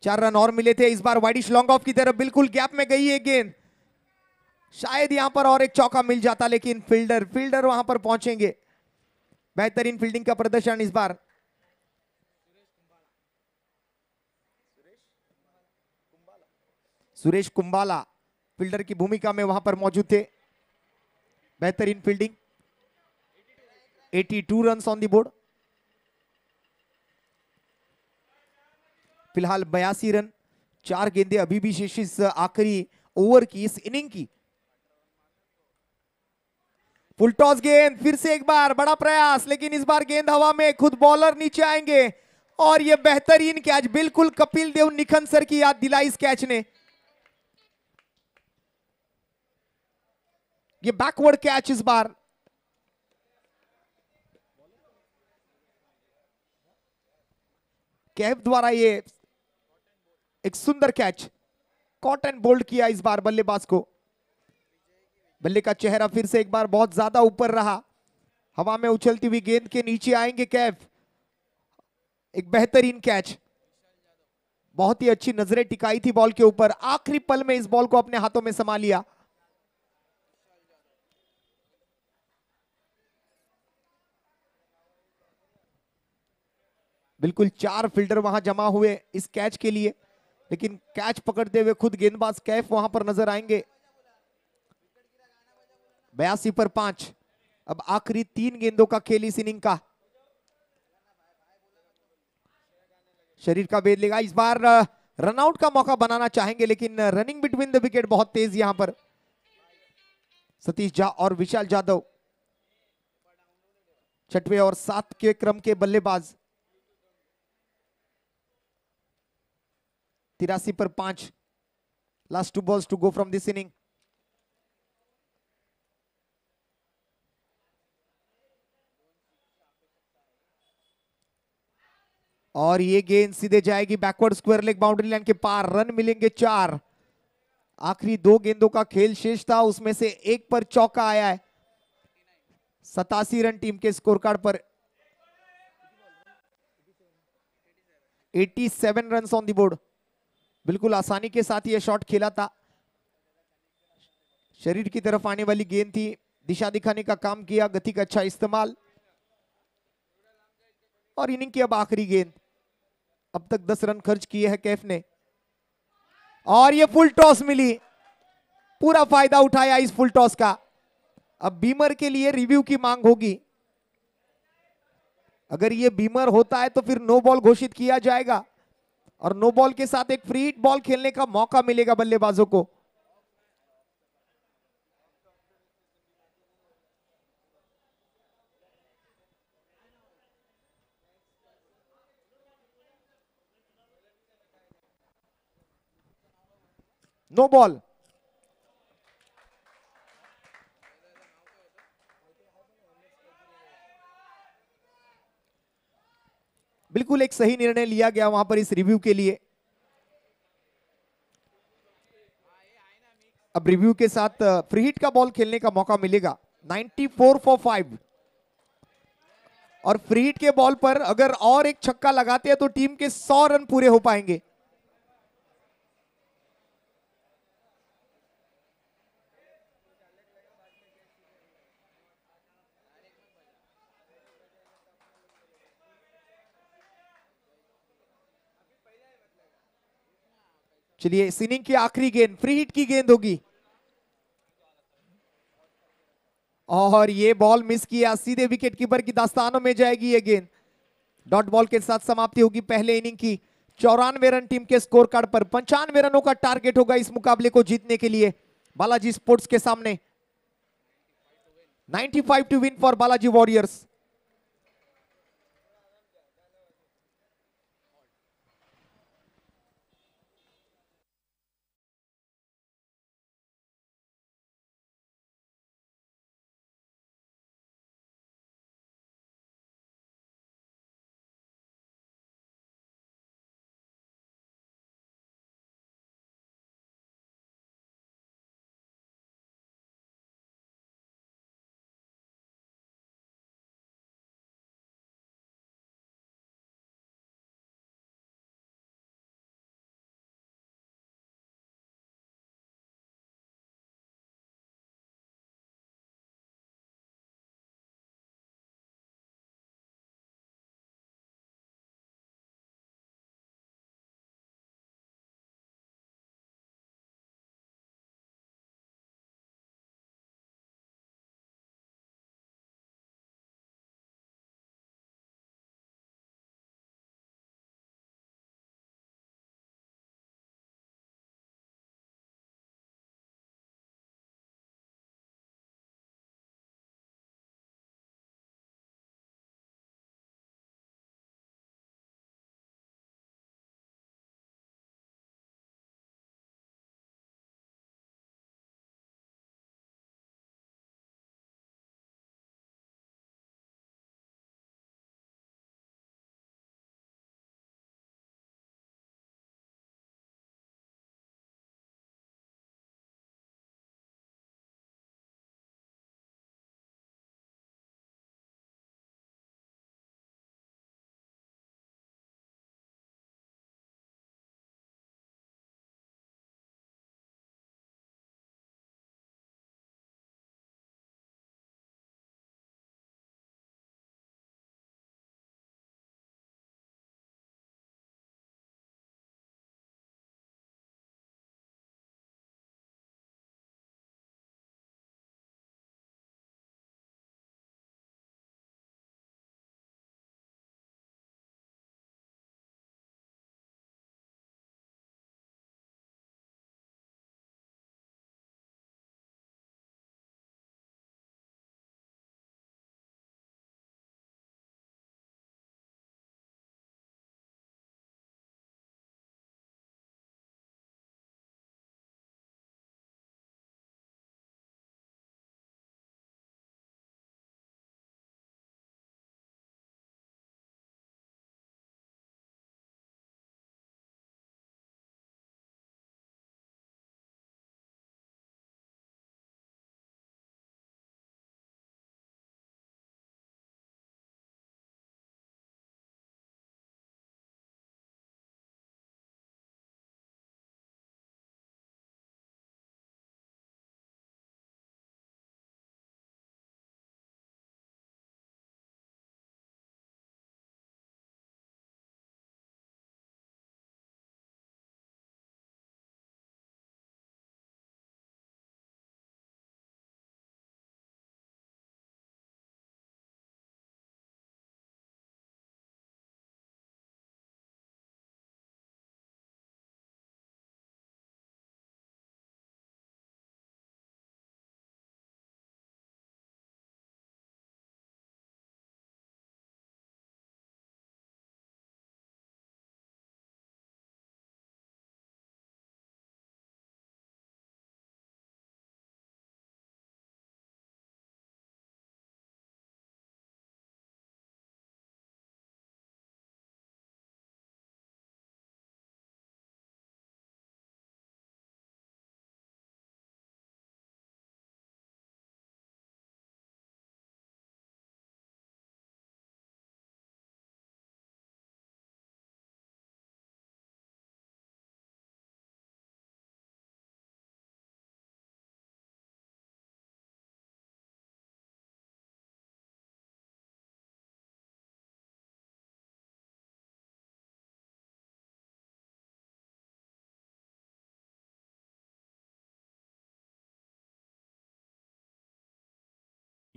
4 रन और मिले थे। इस बार वाइडिश लॉन्ग ऑफ की तरफ बिल्कुल गैप में गई है गेंद। शायद यहां पर और एक चौका मिल जाता लेकिन फील्डर वहां पर पहुंचेंगे। बेहतरीन फील्डिंग का प्रदर्शन इस बार। सुरेश कुंबाला फील्डर की भूमिका में वहां पर मौजूद थे। बेहतरीन fielding. 82 run on the board. फिलहाल 82 रन। 4 गेंदें अभी भी शेष इस आखिरी ओवर की, इस इनिंग की। फुल टॉस गेंद, फिर से एक बार बड़ा प्रयास लेकिन इस बार गेंद हवा में, खुद बॉलर नीचे आएंगे और यह बेहतरीन कैच, बिल्कुल कपिल देव निखन सर की याद दिलाई इस कैच ने। ये बैकवर्ड कैच इस बार। कैफ द्वारा ये एक सुंदर कैच, कॉट एंड बोल्ड किया इस बार बल्लेबाज को। बल्ले का चेहरा फिर से एक बार बहुत ज्यादा ऊपर रहा। हवा में उछलती हुई गेंद के नीचे आएंगे कैफ। एक बेहतरीन कैच, बहुत ही अच्छी नजरें टिकाई थी बॉल के ऊपर। आखिरी पल में इस बॉल को अपने हाथों में समा लिया। बिल्कुल 4 फील्डर वहां जमा हुए इस कैच के लिए, लेकिन कैच पकड़ते हुए खुद गेंदबाज कैफ वहां पर नजर आएंगे। 82 पर 5। अब आखिरी 3 गेंदों का खेल इस इनिंग का। शरीर का भेद लेगा इस बार। रनआउट का मौका बनाना चाहेंगे लेकिन रनिंग बिटवीन द विकेट बहुत तेज यहां पर। सतीश झा और विशाल जाधव 6वें और 7 के क्रम के बल्लेबाज। 83 पर 5। Last 2 balls to go from this inning. और ये गेंद सीधे जाएगी backward square leg boundary line के पार। रन मिलेंगे 4। आखिरी 2 गेंदों का खेल शेष था, उसमें से एक पर चौका आया है। 87 run team K score card per. 87 run on the board. बिल्कुल आसानी के साथ यह शॉट खेला था। शरीर की तरफ आने वाली गेंद थी, दिशा दिखाने का काम किया, गति का अच्छा इस्तेमाल। और इनिंग की अब आखिरी गेंद। अब तक 10 रन खर्च किए हैं कैफ ने और ये फुल टॉस मिली। पूरा फायदा उठाया इस फुल टॉस का। अब बीमर के लिए रिव्यू की मांग होगी। अगर ये बीमर होता है तो फिर नो बॉल घोषित किया जाएगा और नो बॉल के साथ एक फ्री हिट बॉल खेलने का मौका मिलेगा बल्लेबाजों को। No ball. बिल्कुल एक सही निर्णय लिया गया वहां पर इस रिव्यू के लिए. अब रिव्यू के साथ फ्री हिट का बॉल खेलने का मौका मिलेगा. 94 फॉर 5. और फ्री हिट के बॉल पर अगर और एक छक्का लगाते हैं तो टीम के 100 रन पूरे हो पाएंगे. चलिए इस इनिंग की आखिरी गेंद फ्री हिट की गेंद होगी. और ये बॉल मिस किया. सीधे विकेट कीपर की दास्तानों में जाएगी ये गेंद. डॉट बॉल के साथ समाप्ति होगी पहले इनिंग की. 94 रन टीम के स्कोर कार्ड पर. 95 रनों का टारगेट होगा इस मुकाबले को जीतने के लिए बालाजी स्पोर्ट्स के सामने. 95 to win for Balaji Warriors.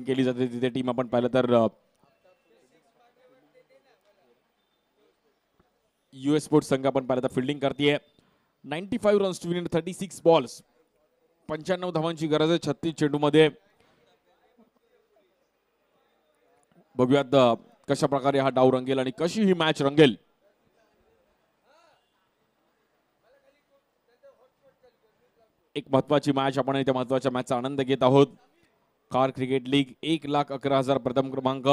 केली जाते तिथे टीम आपण पाहिलं तर US स्पोर्ट्स संघ आपण पाहिलं तर फिल्डिंग करते 95 रन्स टू विन 36 बॉल्स 95 धावांची गरज आहे 36 चेंडूमध्ये. बघूयात कशा प्रकारे हा डाव रंगेल आणि कशी ही मॅच रंगेल. एक महत्वाची मॅच आपण इथे महत्वाच्या मॅचचा आनंद घेत आहोत. कार क्रिकेट लीग 1,11,000 प्रथम क्रमांक.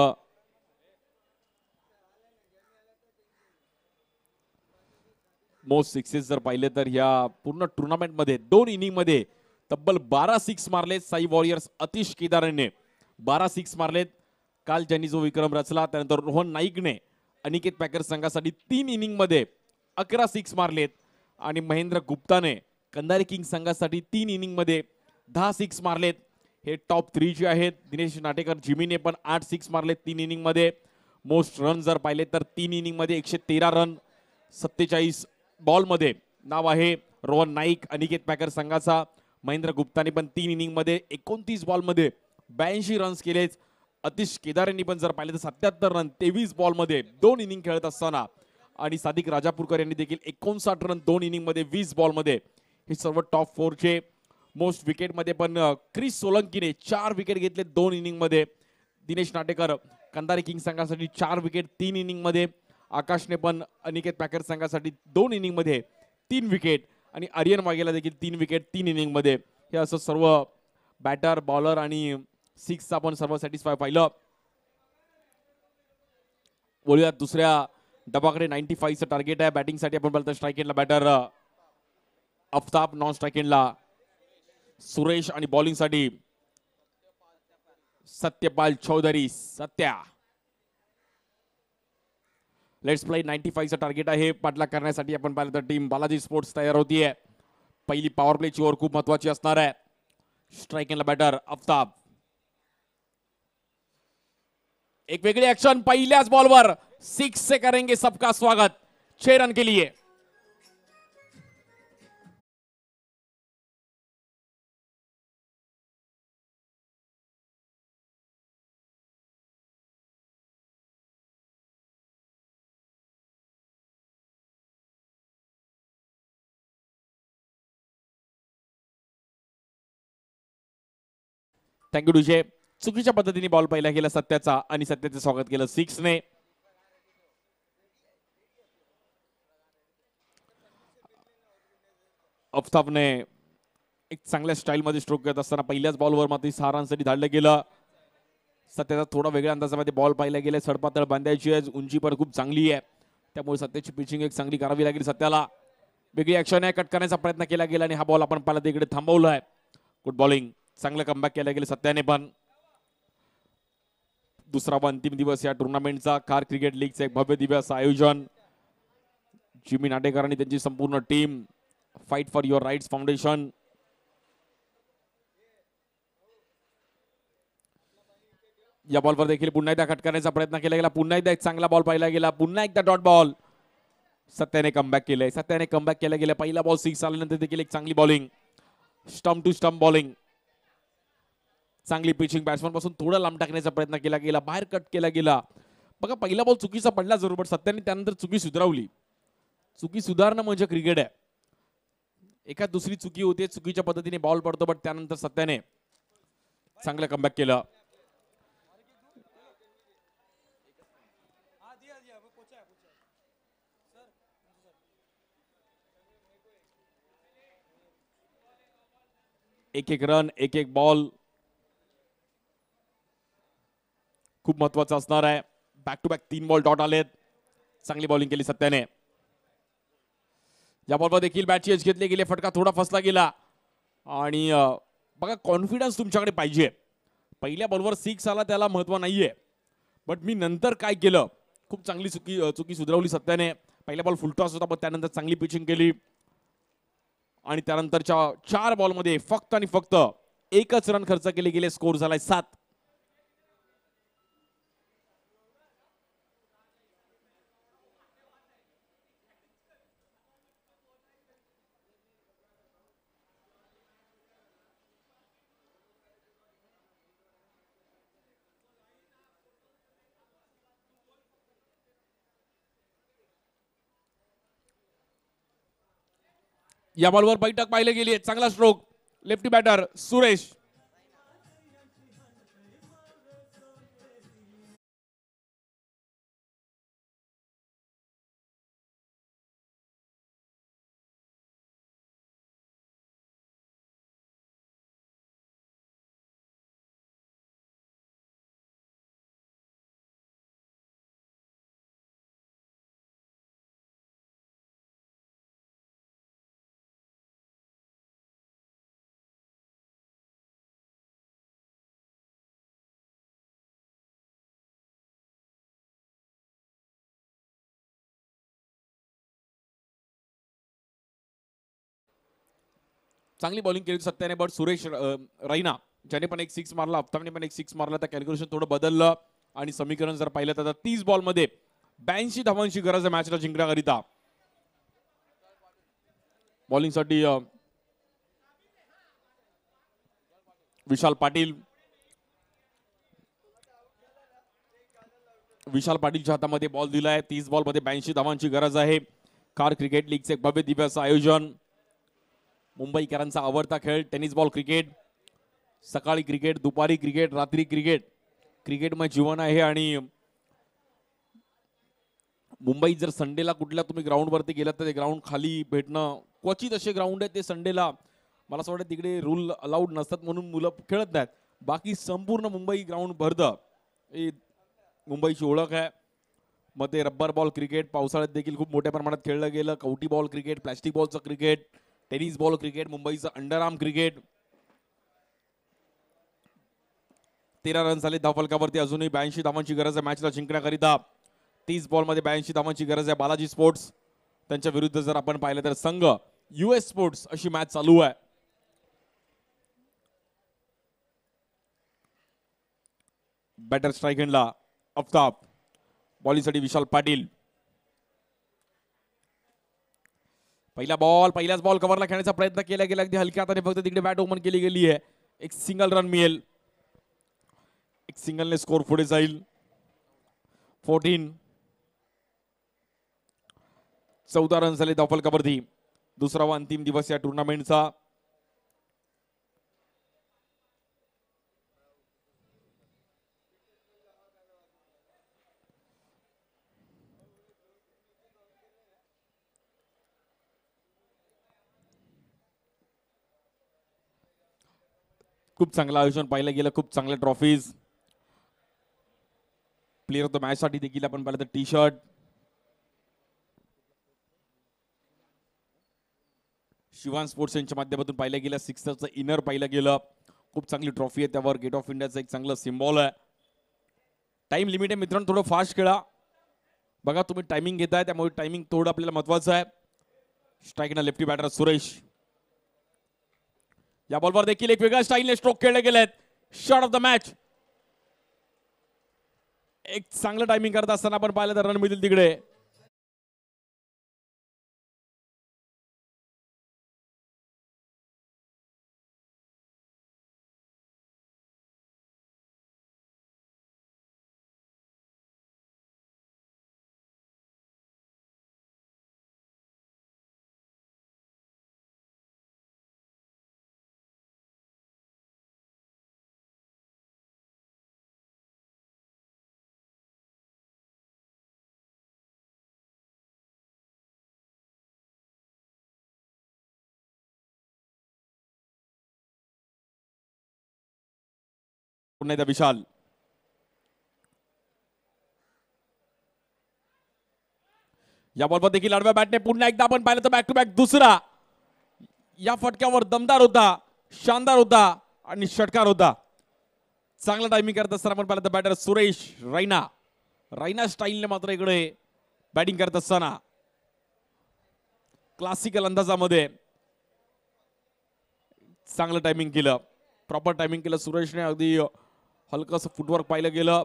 मोस्ट सिक्सेस जर पाहिले तर या पूर्ण टुर्नामेंट मध्ये 2 इनिंग मध्ये तब्बल 12 सिक्स मारलेत साई वॉरियर्स अतिश केदारने 12 सिक्स मारलेत. काल ज्यांनी जो विक्रम रचला त्यानंतर रोहन नाईकने अनिकेत पॅकर संघासाठी 3 इनिंग मध्ये 11 सिक्स मारलेत आणि महेंद्र गुप्ताने कंधारी किंग्स संघासाठी 3 इनिंग मध्ये 10 सिक्स मारलेत. हे टॉप 3 जे आहेत. दिनेश नाटेकर जिमीने पण 8 सिक्स मारलेत 3 इनिंग मध्ये. मोस्ट रन जर पाहिले तर 3 इनिंग मध्ये 113 रन 47 बॉल मध्ये नाव आहे रोहन नाईक अनिकेत पॅकर संघाचा. महेंद्र गुप्ताने पण 3 इनिंग मध्ये 29 बॉल मध्ये 82 रन्स केलेत. अतिश केदारेंनी पण जर पाहिले तर 77 रन 23 बॉल मध्ये 2 इनिंग खेळत असताना आणि सादिक राजापूरकर यांनी देखील 59 रन 2 इनिंग मध्ये 20 बॉल मध्ये. हे सर्व टॉप 4 चे. मोस्ट विकेट मध्ये पण क्रिस सोलंकीने 4 विकेट घेतले 2 इनिंग मध्ये. दिनेश नाटेकर कंधारी किंग्स संघासाठी 4 विकेट 3 इनिंग मध्ये. आकाशने पण अनिकेत पॅकर संघासाठी 2 इनिंग मध्ये 3 विकेट आणि आर्यन वाघेला देखील 3 विकेट 3 इनिंग मध्ये. हे असं सर्व बॅटर बॉलर आणि सिक्स आपण सर्व सॅटिस्फाय पाहिलं. बोलूयात दुसऱ्या डबाकडे 95 चं टार्गेट आहे बॅटिंग साठी. आपण बोलतो स्ट्राईक एंडला बॅटर अफ्ताब, नॉन स्ट्राईक एंडला सुरेश आणि बॉलिंग साठी सत्यपाल चौधरी. सत्या लेट्स प्ले 95 चं टार्गेट आहे. पाठलाग करण्यासाठी आपण पाहिलं तर टीम बालाजी स्पोर्ट्स तयार होतीये. पहिली पॉवर प्लेची ओव्हर खूप महत्वाची असणार आहे. स्ट्राईक एंडला बॅटर अफ्ताब. एक वेगळी ऍक्शन पहिल्याच बॉलवर 6 से करेंगे सबका स्वागत 6 रन के लिए. Thank you DJ. चुकीच्या पद्धतीने बॉल पहिला गेला सत्याचा आणि सत्याचे स्वागत केलं 6 ने. अफ्ताबने एक चांगल्या स्टाईल मध्ये स्ट्रोक करत असताना पहिल्याच बॉलवर मात्र 6 रनसाठी धाडलं गेलं. सत्याचा थोडा वेगळ्या अंदाजामध्ये बॉल पाहिला गेला. सडपातळ बांधायची आहे. उंची पण खूप चांगली आहे त्यामुळे सत्याची पिचिंग एक चांगली करावी लागेल सत्याला. वेगळी ऍक्शन आहे. कट करण्याचा प्रयत्न केला गेला आणि हा बॉल आपण पाहिला तिकडे थांबवला आहे. Good bowling. चांगलं कमबॅक केलं गेलं सत्याने पण. दुसरा व अंतिम दिवस या टुर्नामेंटचा. कार क्रिकेट लीगचं एक भव्य दिव्य असं आयोजन. जिमी नाटेकर आणि त्यांची संपूर्ण team Fight for your Rights Foundation. या बॉलवर देखील पुन्हा एकदा कट करण्याचा प्रयत्न केला गेला. पुन्हा एकदा एक चांगला बॉल पाहिला गेला. पुन्हा एकदा डॉट बॉल. सत्याने कमबॅक केलंय. सत्याने कमबॅक केला गेला. पहिला बॉल 6 आल्यानंतर देखील एक चांगली bowling. Stump to stump bowling. चांगली पिचिंग. बॅट्समन पासून थोडा लांब टाकण्याचा प्रयत्न केला गेला. बाहेर कट केला गेला. बघा पहिला बॉल चुकीचा पडला जरूर पण सत्याने त्यानंतर चुकी सुधारवली. चुकी सुधारणं म्हणजे क्रिकेट आहे. एखाद दुसरी चुकी होते. चुकीच्या पद्धतीने बॉल पडतो बट त्यानंतर सत्याने चांगलं कमबॅक केलं. एक एक रन एक एक बॉल खूप महत्वाचं असणार आहे. Back to back 3 ball dot आलेत. चांगली बॉलिंग केली सत्याने. या बॉलवर देखील बॅटची एज घेतली गेली. फटका थोडा फसला गेला आणि बघा कॉन्फिडन्स तुमच्याकडे पाहिजे. पहिल्या बॉलवर 6 आला त्याला महत्व नाहीये बट मी नंतर काय केलं. खूप चांगली चुकी सुधारवली सत्याने. पहिला बॉल फुलटॉस होता पण त्यानंतर चांगली पिचिंग केली आणि त्यानंतरच्या 4 बॉलमध्ये फक्त आणि फक्त एकच रन खर्च केले गेले. स्कोर झालाय 7. या बॉलवर बैठक पाहिले गेली आहे. चांगला स्ट्रोक लेफ्टी बॅटर सुरेश. चांगली बॉलिंग केली सत्याने, बट सुरेश रैना ज्याने पण एक सिक्स मारला, अफ्ताबने पण एक सिक्स मारला, त्या कॅल्क्युलेशन थोडं बदललं आणि समीकरण जर पाहिलं तर 30 बॉलमध्ये 82 धावांची गरज आहे मॅचला जिंकण्याकरिता. बॉलिंगसाठी विशाल पाटील. विशाल पाटीलच्या हातामध्ये बॉल दिलाय. 30 बॉलमध्ये 82 धावांची गरज आहे. कार क्रिकेट लीगचे एक भव्य दिव्य असं आयोजन. मुंबईकरांचा आवडता खेळ टेनिस बॉल क्रिकेट. सकाळी क्रिकेट, दुपारी क्रिकेट, रात्री क्रिकेट. क्रिकेटमय जीवन आहे. आणि मुंबईत जर संडेला कुठल्या तुम्ही ग्राउंड वरती गेलात तर ते ग्राउंड खाली भेटणं क्वचित असे ग्राउंड आहेत ते संडेला, मला असं वाटतं तिकडे रूल अलाउड नसतात म्हणून मुलं खेळत नाहीत. बाकी संपूर्ण मुंबई ग्राउंड भरतं. ही मुंबईची ओळख आहे. मग ते रब्बर बॉल क्रिकेट पावसाळ्यात देखील खूप मोठ्या प्रमाणात खेळलं गेलं. कवटी बॉल क्रिकेट, प्लॅस्टिक बॉलचं क्रिकेट, टेनिस बॉल क्रिकेट, मुंबईचं अंडरआर्म क्रिकेट. 13 रन झाले धावफलकावरती. अजूनही 82 धावांची गरज आहे मॅचला जिंकण्याकरिता. 30 बॉलमध्ये 82 धावांची गरज आहे. बालाजी स्पोर्ट्स त्यांच्या विरुद्ध जर आपण पाहिलं तर संघ US स्पोर्ट्स अशी मॅच चालू आहे. बॅटर स्ट्राईक हँडला अफ्ताब. बॉलिंगसाठी विशाल पाटील. पहिल्याच बॉल कव्हरला खेळण्याचा प्रयत्न केला गेला. अगदी हलक्या हाताने फक्त तिकडे बॅट ओपन केली गेली आहे. एक सिंगल रन मिळेल. एक सिंगलने स्कोर पुढे जाईल. 14. 14 रन झाले धावफलकावरती. दुसरा व अंतिम दिवस या टुर्नामेंटचा. खूप चांगलं आयोजन पाहिलं गेलं. खूप चांगल्या trophies. Player of the match साठी देखील आपण पाहिलं तर टी शर्ट. शिवान स्पोर्ट्स यांच्या माध्यमातून पाहिलं गेलं. सिक्सरचं इनर पाहिलं गेलं. खूप चांगली ट्रॉफी आहे. त्यावर गेट ऑफ इंडियाचं एक चांगलं सिम्बॉल आहे. टाइम लिमिट आहे मित्रांनो, थोडं फास्ट खेळा. बघा तुम्ही टायमिंग घेताय त्यामुळे टायमिंग थोडं आपल्याला महत्वाचं आहे. स्ट्राईकना लेफ्टी बॅटर सुरेश. या बॉलवर देखील एक वेगळ्या स्टाईलने स्ट्रोक खेळले गेलेत. Shot of the match. एक चांगलं टायमिंग करत असताना आपण पाहिलं तर रन मिळतील तिकडे. पुन्हा एकदा विशाल. या बॉलवर देखील आडव्या बॅटने पुन्हा एकदा आपण पाहिलं तर बॅक टू बॅक दुसरा. या फटक्यावर दमदार होता, शानदार होता आणि षटकार होता. चांगला टायमिंग करत असताना आपण पाहिलं तर बॅटर सुरेश रैना. रैना स्टाईलने मात्र इकडे बॅटिंग करत असताना क्लासिकल अंदाजामध्ये चांगलं टायमिंग केलं. प्रॉपर टायमिंग केलं सुरेशने. अगदी हलकस फुटवर्क पाहिलं गेलं.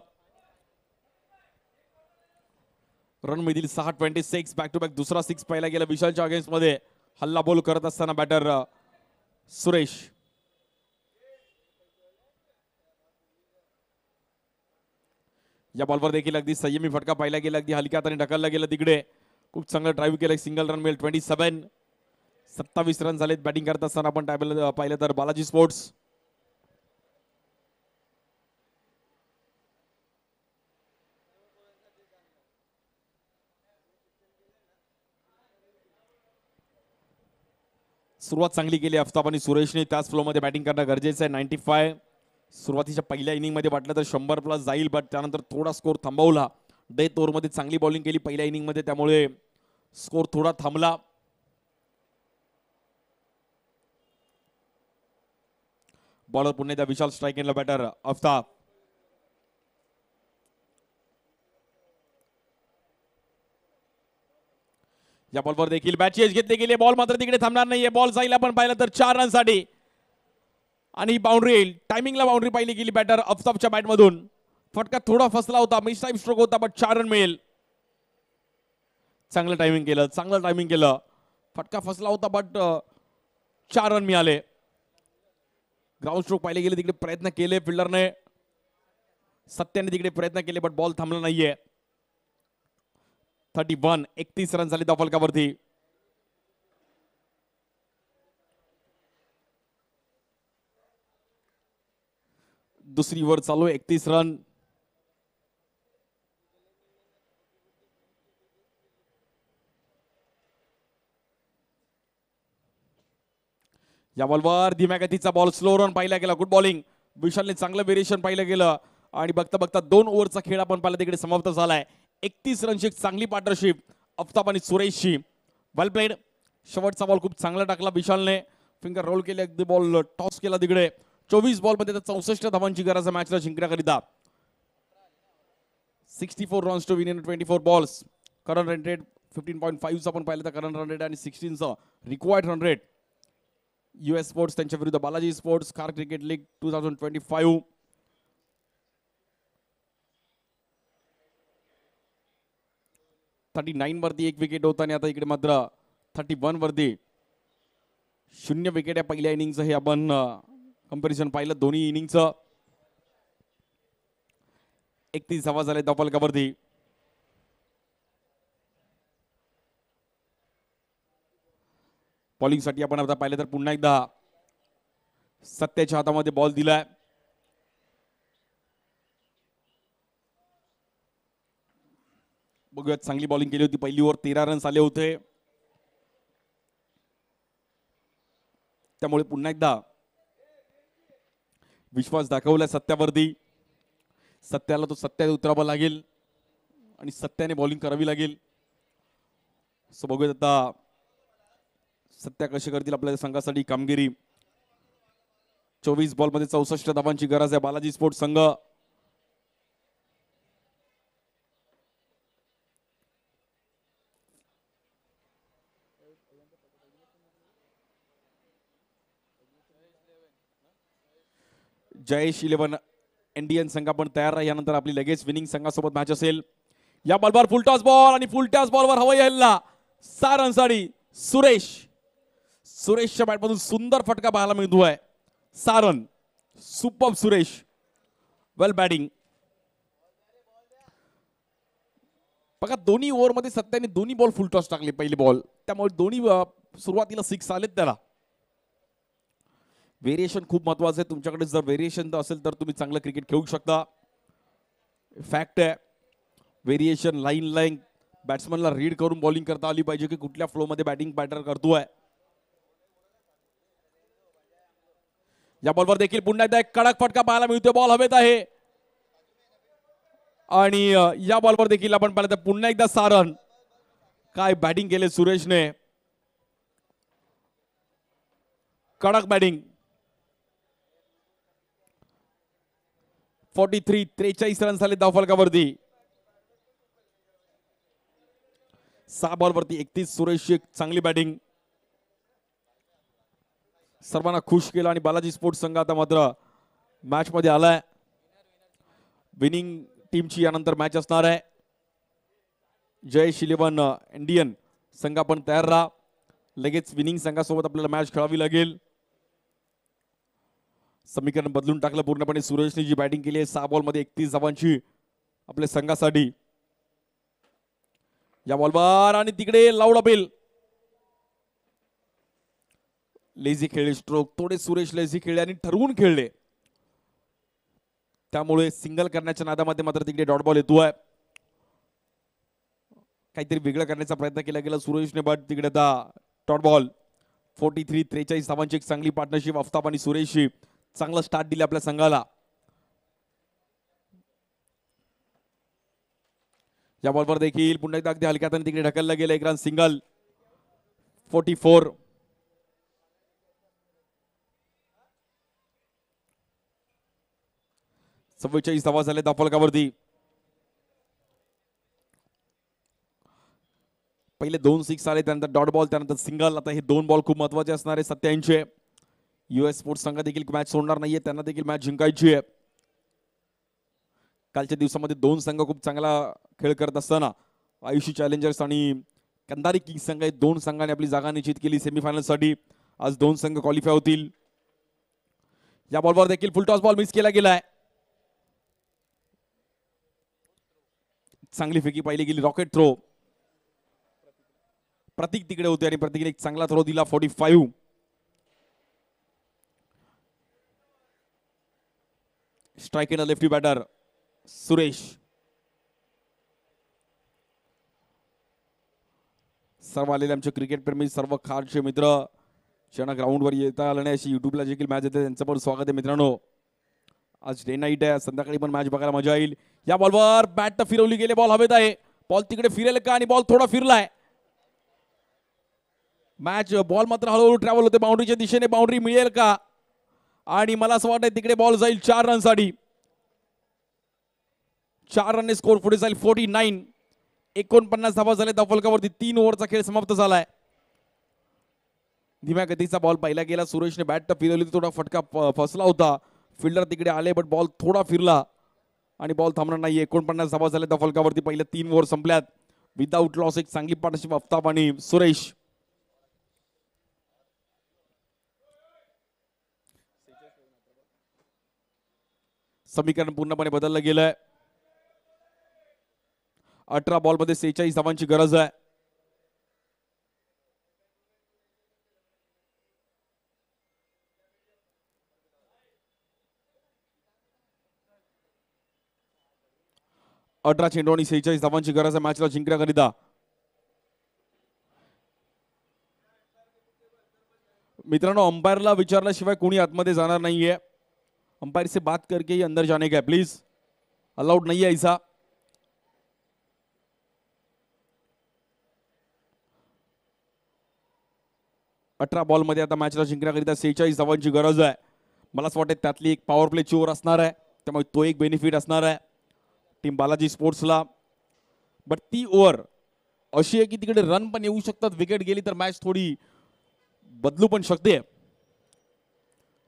रन मिळतील 6. बॅक टू बॅक दुसरा 6 पाहिला गेला विशालच्या अगेन्स्ट मध्ये. हल्ला बॉल करत असताना बॅटर सुरेश. या बॉलवर देखील अगदी संयमी फटका पाहिला गेला. अगदी हलक्या हाताने ढकलला गेला तिकडे. खूप चांगलं ड्राईव्ह केलं. सिंगल रन मिळेल. 27. 27 रन झालेत बॅटिंग करत असताना आपण पाहिलं तर बालाजी स्पोर्ट्स. सुरुवात चांगली केली आफताब आणि सुरेशने, त्याच फ्लो मध्ये बॅटिंग करणं गरजेचं आहे. 95 सुरुवातीच्या पहिल्या इनिंग मध्ये वाटलं तर 100 प्लस जाईल, बट त्यानंतर थोडा स्कोर थांबवला. डेथ ओव्हर मध्ये चांगली बॉलिंग केली पहिल्या इनिंग मध्ये, त्यामुळे स्कोर थोडा थांबला. बॉलर पुन्हा एकदा विशाल स्ट्राईक एंडला बॅटर आफताब. या बॉलवर देखील बॅट चेस घेतली गेली. बॉल मात्र तिकडे थांबणार नाहीये. बॉल जाईल आपण पाहिलं तर 4 रन साठी आणि बाउंड्री येईल. टायमिंगला बाउंड्री पाहिली गेली बॅटर आफताबच्या बॅट मधून. फटका थोडा फसला होता, मिस टाइम स्ट्रोक होता, बट 4 रन मिळेल. चांगलं टायमिंग केलं. फटका फसला होता, बट 4 रन मिळाले. ग्राउंड स्ट्रोक पाहिले गेले, तिकडे प्रयत्न केले फिल्डरने, सत्याने तिकडे प्रयत्न केले, बट बॉल थांबला नाहीये. 31 रन झाले फलकावरती. दुसरी ओव्हर चालू, 31 रन. या बॉलवर धीम्या गतीचा बॉल, स्लो रन पाहिला गेला. गुड बॉलिंग, विशालने चांगलं व्हेरिएशन पाहिलं गेलं आणि बघता बघता 2 ओव्हरचा खेळ आपण पाहिला तिकडे समाप्त झालाय. 31 रनची चांगली पार्टनरशिप आफताब आणि सुरेशची. वेल प्लेड. शेवटचा बॉल खूप चांगला टाकला विशालने, फिंगर रोल केले, अगदी बॉल टॉस केला तिकडे. 24 बॉल मध्ये 64 धावांची गरज आहे मॅचला जिंकण्याकरिता. 64 runs to win in 24 balls. Current run rate 15.5 आपण पाहिलं तर करंट रन रेट आणि 16चा required run rate. US sports त्यांच्या विरुद्ध Balaji sports Khar cricket league 2025. वरती 1 विकेट होता आणि आता इकडे मात्र 31 वरती 0 विकेट आहे पहिल्या इनिंगचं. हे आपण कंपॅरिझन पाहिलं दोन्ही इनिंगचं. 31 धावा झाले फलकावरती. बॉलिंग साठी आपण आता पाहिलं तर पुन्हा एकदा सत्याच्या हातामध्ये बॉल दिलाय. बघूयात, चांगली बॉलिंग केली होती. पहिली ओव्हर 13 रन्स आले होते, त्यामुळे पुन्हा एकदा विश्वास दाखवलाय सत्यावरती. सत्याला तो सत्यात उतरावा लागेल आणि सत्याने बॉलिंग करावी लागेल. सो बघूयात आता सत्या कसे करतील आपल्या संघासाठी कामगिरी. 24 बॉल मध्ये 64 धावांची गरज आहे बालाजी स्पोर्ट्स संघ. जयेश 11 इंडियन संघ पण तयार आहे. यानंतर आपली लगेच विनिंग संघासोबत मॅच असेल. या बॉलवर फुलटॉस बॉल आणि फुलटॉस बॉलवर हवाई हल्ला. 6 रनसाठी सुरेशच्या बॅटमधून सुंदर फटका पाहायला मिळतोय. 6 रन. सुपर सुरेश, वेल बॅटिंग. बघा, दोन्ही ओव्हर मध्ये सत्याने दोन्ही बॉल फुलटॉस टाकले पहिली बॉल, त्यामुळे दोन्ही सुरुवातीला 6 आलेत त्याला. व्हेरिएशन खूप महत्वाचं आहे. तुमच्याकडे जर व्हेरिएशन असेल तर तुम्ही चांगलं क्रिकेट खेळू शकता. फॅक्ट आहे, व्हेरिएशन लाईन बॅट्समनला रीड करून बॉलिंग करता आली पाहिजे की कुठल्या फ्लो मध्ये बॅटिंग बॅटर करतोय. या बॉलवर देखील पुन्हा एकदा एक कडक फटका पाहायला मिळतोय. बॉल हवेत आहे आणि या बॉलवर देखील आपण पाहिलं तर पुन्हा एकदा 6 रन. काय बॅटिंग केले सुरेशने, कडक बॅटिंग. 43 रन झाले धावफलकावरती. 6 बॉलवरती 31. सुरेशची चांगली बॅटिंग सर्वांना खुश केलं आणि बालाजी स्पोर्ट्स संघ आता मात्र मॅच मध्ये आलाय. विनिंग टीमची यानंतर मॅच असणार आहे. जयेश 11 इंडियन संघ पण तयार राहा. लगेच विनिंग संघासोबत आपल्याला मॅच खेळावी लागेल. समीकरण बदलून टाकलं पूर्णपणे. सुरेशने जी बॅटिंग केली आहे 6 बॉल मध्ये 31 धावांची आपल्या संघासाठी. या बॉलवर आणि तिकडे लाऊड अपील. लेझी खेळले स्ट्रोक, थोडे सुरेश लेझी खेळले आणि ठरवून खेळले, त्यामुळे सिंगल करण्याच्या नादामध्ये मात्र तिकडे डॉट बॉल येतोय. काहीतरी वेगळं करण्याचा प्रयत्न केला गेला सुरेशने, बट तिकडे डॉट बॉल. 43-43 धावांची एक चांगली पार्टनरशिप आफ्ताब आणि सुरेशची. चांगलं स्टार्ट दिले आपल्या संघाला. या बॉलवर देखील पुन्हा एकदा अगदी हलक्यात तिकडे ढकललं गेलं, एक रन सिंगल. 44. चव्वेचाळीस धावा झाले फलकावरती. पहिले 2 सिक्स आले, त्यानंतर डॉट बॉल, त्यानंतर सिंगल. आता हे 2 बॉल खूप महत्वाचे असणार आहे 87. US स्पोर्ट्स संघ देखील मॅच सोडणार नाहीये, त्यांना देखील मॅच जिंकायची आहे. कालच्या दिवसामध्ये 2 संघ खूप चांगला खेळ करत असताना आयुषी चॅलेंजर्स आणि कंधारी किंग्स संघ, 2 संघांनी आपली जागा निश्चित केली सेमीफायनल साठी. आज 2 संघ क्वालिफाय होतील. या बॉलवर देखील फुल टॉस बॉल मिस केला गेलाय. चांगली फेकी पाहिली गेली, रॉकेट थ्रो. प्रतीक तिकडे होते आणि प्रतीकने एक चांगला थ्रो दिला. 45. Strike in lefty batter Suresh. सर्व आलेले आमचे क्रिकेट प्रेमी, सर्व खासचे मित्र ज्यांना ग्राउंडवर येता आलं नाही, अशी युट्यूबला देखील मॅच येते, त्यांचं पण स्वागत आहे मित्रांनो. आज डे नाईट आहे, संध्याकाळी पण मॅच बघायला मजा येईल. या बॉलवर बॅट फिरवली गेली, बॉल हवेत आहे. बॉल तिकडे फिरेल का, आणि बॉल थोडा फिरलाय. मॅच बॉल मात्र हळूहळू ट्रॅव्हल होते बाउंड्रीच्या दिशेने. बाउंड्री मिळेल का, आणि मला असं वाटतं तिकडे बॉल जाईल 4 रनसाठी. 4 रनने स्कोर पुढे जाईल 49. 49 धावा झाले फलकावरती. 3 ओव्हरचा खेळ समाप्त झालाय. धीम्या गतीचा बॉल पाहिला गेला. सुरेशने बॅट फिरवली, थोडा फटका फसला होता. फिल्डर तिकडे आले, बट बॉल थोडा फिरला आणि बॉल थांबणार नाही. 49 धावा झाले फलकावरती. पहिले 3 ओव्हर संपल्यात. विदाऊट लॉस एक चांगली पार्टनरशिप आफ्ताब आणि सुरेश. समीकरण पूर्णपणे बदललं गेलंय. 18 बॉल मध्ये 46 धावांची गरज आहे. अठरा चेंडू आणि 46 धावांची गरज आहे मॅचला जिंकण्याकरिता. मित्रांनो, अंपायरला विचारल्याशिवाय कोणी आतमध्ये जाणार नाहीये. अंपायर से बात करके ही अंदर जाने का है प्लीज, अलाउड नहीं है ऐसा. अठरा बॉल मध्ये आता मॅचला जिंकण्याकरिता 46 धावांची गरज आहे. मला असं वाटतं त्यातली एक पॉवर प्लेची ओव्हर असणार आहे, त्यामुळे तो एक बेनिफिट असणार आहे टीम बालाजी स्पोर्ट्सला. बट ती ओव्हर अशी आहे की तिकडे रन पण येऊ शकतात. विकेट गेली तर मॅच थोडी बदलू पण शकते.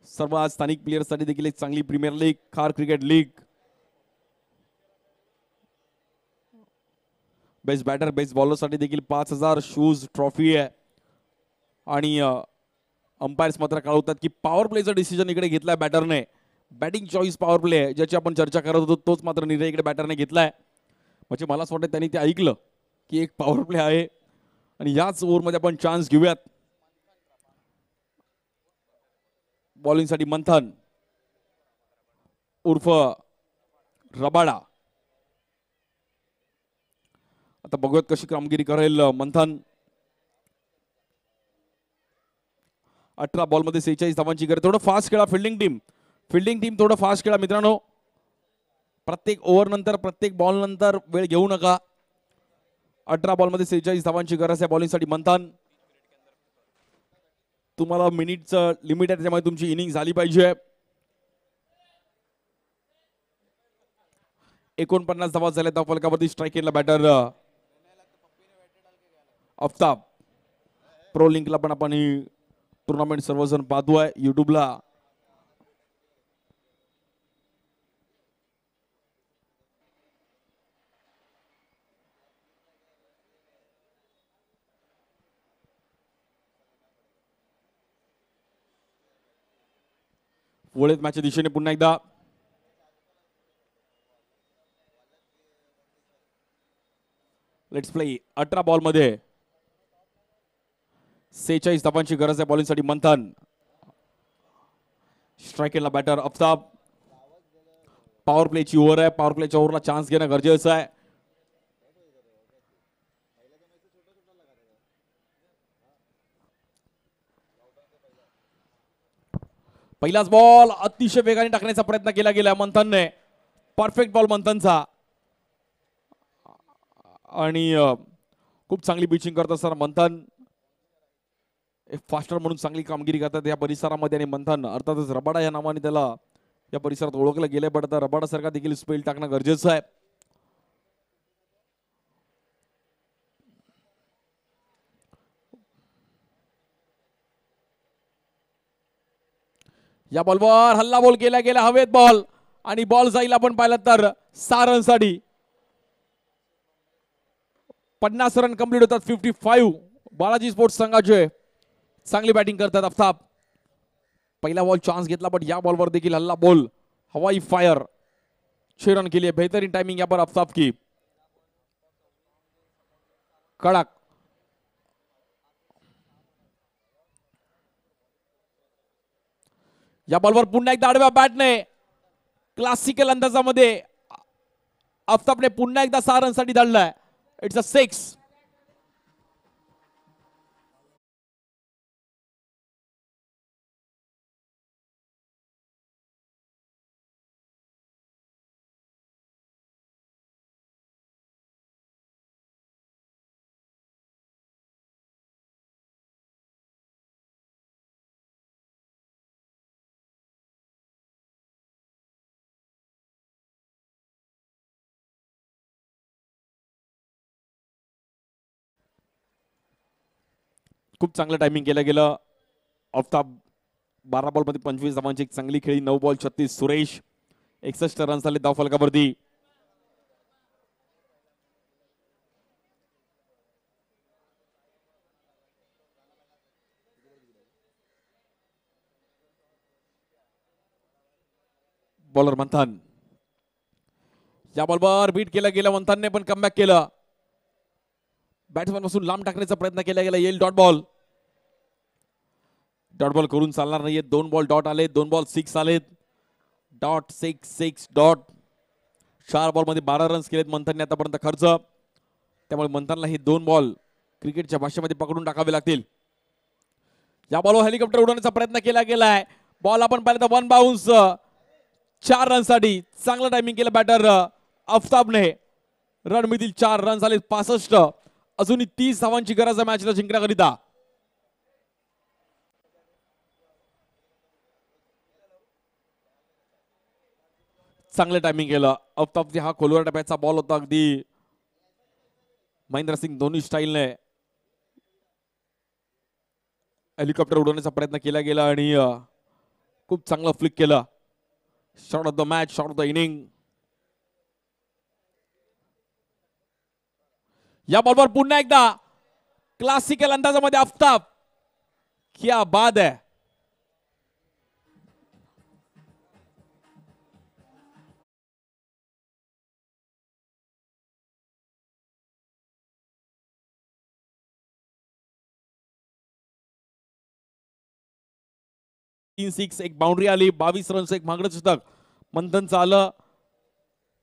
सर्व आज स्थानिक प्लेयर्ससाठी देखील एक चांगली premier league, Khar cricket league. Best batter best बॉलरसाठी देखील 5000 शूज ट्रॉफी आहे. आणि अंपायर्स मात्र कळवतात की पॉवर प्लेचा डिसिजन इकडे घेतलाय बॅटरने. बॅटिंग चॉईस पॉवर प्ले आहे ज्याची आपण चर्चा करत होतो, तोच मात्र निर्णय इकडे बॅटरने घेतलाय. म्हणजे मला असं वाटतं त्यांनी ते ऐकलं की एक पॉवर प्ले आहे आणि याच ओव्हरमध्ये आपण चान्स घेऊयात. बॉलिंगसाठी मंथन उर्फ रबाडा. आता बघूयात कशी कामगिरी करेल मंथन. 18 बॉल मध्ये 46 धावांची गरज. थोडं फास्ट खेळा फिल्डिंग टीम थोडं फास्ट खेळा मित्रांनो. प्रत्येक ओव्हर नंतर प्रत्येक बॉल नंतर वेळ घेऊ नका. 18 बॉल मध्ये 46 धावांची गरज आहे बॉलिंगसाठी मंथन. तुम्हाला मिनिटचं लिमिट आहे, त्याच्यामुळे तुमची इनिंग झाली पाहिजे. 49 धावा झाल्या फलकावरती. स्ट्राईक केला बॅटर आफ्ताब. प्रो लिंकला पण आपण ही टुर्नामेंट सर्वजण पाहतोय युट्यूबला. वळत मॅचच्या दिशेने पुन्हा एकदा. Let's play. 18 बॉल मध्ये 46 धावांची गरज आहे बॉलिंगसाठी मंथन. स्ट्राईक केला बॅटर अफताब. पॉवर प्लेची ओव्हर आहे. पॉवर प्लेच्या ओव्हरला चान्स घेणं गरजेचं आहे. पहिलाच बॉल अतिशय वेगाने टाकण्याचा प्रयत्न केला गेला मंथनने. Perfect ball मंथनचा. आणि खूप चांगली पिचिंग करत असताना मंथन एक फास्टर म्हणून चांगली कामगिरी करतात या परिसरामध्ये. आणि मंथन अर्थातच रबाडा या नावाने त्याला या परिसरात ओळखलं गेलंय. पण आता रबाडासारखा देखील स्पेल टाकणं गरजेचं आहे. या बॉलवर हल्ला बॉल केला गेला हवेत बॉल. आणि बॉल जाईल आपण पाहिलं तर 6 रनसाठी. 50 रन कंप्लीट होतात. 55 बालाजी स्पोर्ट्स संघाचे. चांगली बॅटिंग करतात अफताब. पहिला बॉल चान्स घेतला पण या बॉलवर देखील हल्ला बॉल हवाई फायर 6 रन के लिए बेहतरीन टाइमिंग यहाँ पर अफताब की. कडक या बॉलवर पुन्हा एकदा आडव्या बॅटने क्लासिकल अंदाजामध्ये अफताबने पुन्हा एकदा 6 रनसाठी धाडलाय. It's a 6. खूप चांगलं टायमिंग केलं गेलं. अफताब 12 बॉल मध्ये 25 धावांची एक चांगली खेळी. 9 बॉल 36. सुरेश 61 रन झाले धाव फलकावरती. बॉलर मंथन. या बॉलवर बीट केलं गेलं मंथनने पण कमबॅक केलं. बॅट्समॅन पासून लांब टाकण्याचा प्रयत्न केला गेला. येईल डॉट बॉल. डॉट बॉल करून चालणार नाहीये. 2 बॉल डॉट आले. 2 बॉल 6 आलेत. Dot 6 6 dot. 4 बॉल मध्ये 12 रन्स केलेत मंथनने आतापर्यंत खर्च. त्यामुळे मंथनला हे 2 बॉल क्रिकेटच्या भाषेमध्ये पकडून टाकावे लागतील. या बॉलवर हेलिकॉप्टर उडवण्याचा प्रयत्न केला गेलाय. बॉल आपण पाहिलं तर 1 बाउन्स 4 रनसाठी. चांगलं टायमिंग केलं बॅटर अफताबने. रन मिळतील 4 रन झाले 65. अजूनही 30 धावांची गरज आहे मॅचला जिंकण्याकरिता. चांगलं टायमिंग केलं अफताबची. हा खोलवर टप्प्याचा बॉल होता. अगदी महेंद्रसिंग धोनी स्टाईलने हेलिकॉप्टर उडवण्याचा प्रयत्न केला गेला आणि खूप चांगलं फ्लिक केलं. Shot of the match, shot of the inning. या बॉलवर पुन्हा एकदा क्लासिकल अंदाजामध्ये अफताब. क्या बात है. तीन 6 एक बाउंड्री आली. 22 रन्स एक मागणं शतक मंथनचं आलं.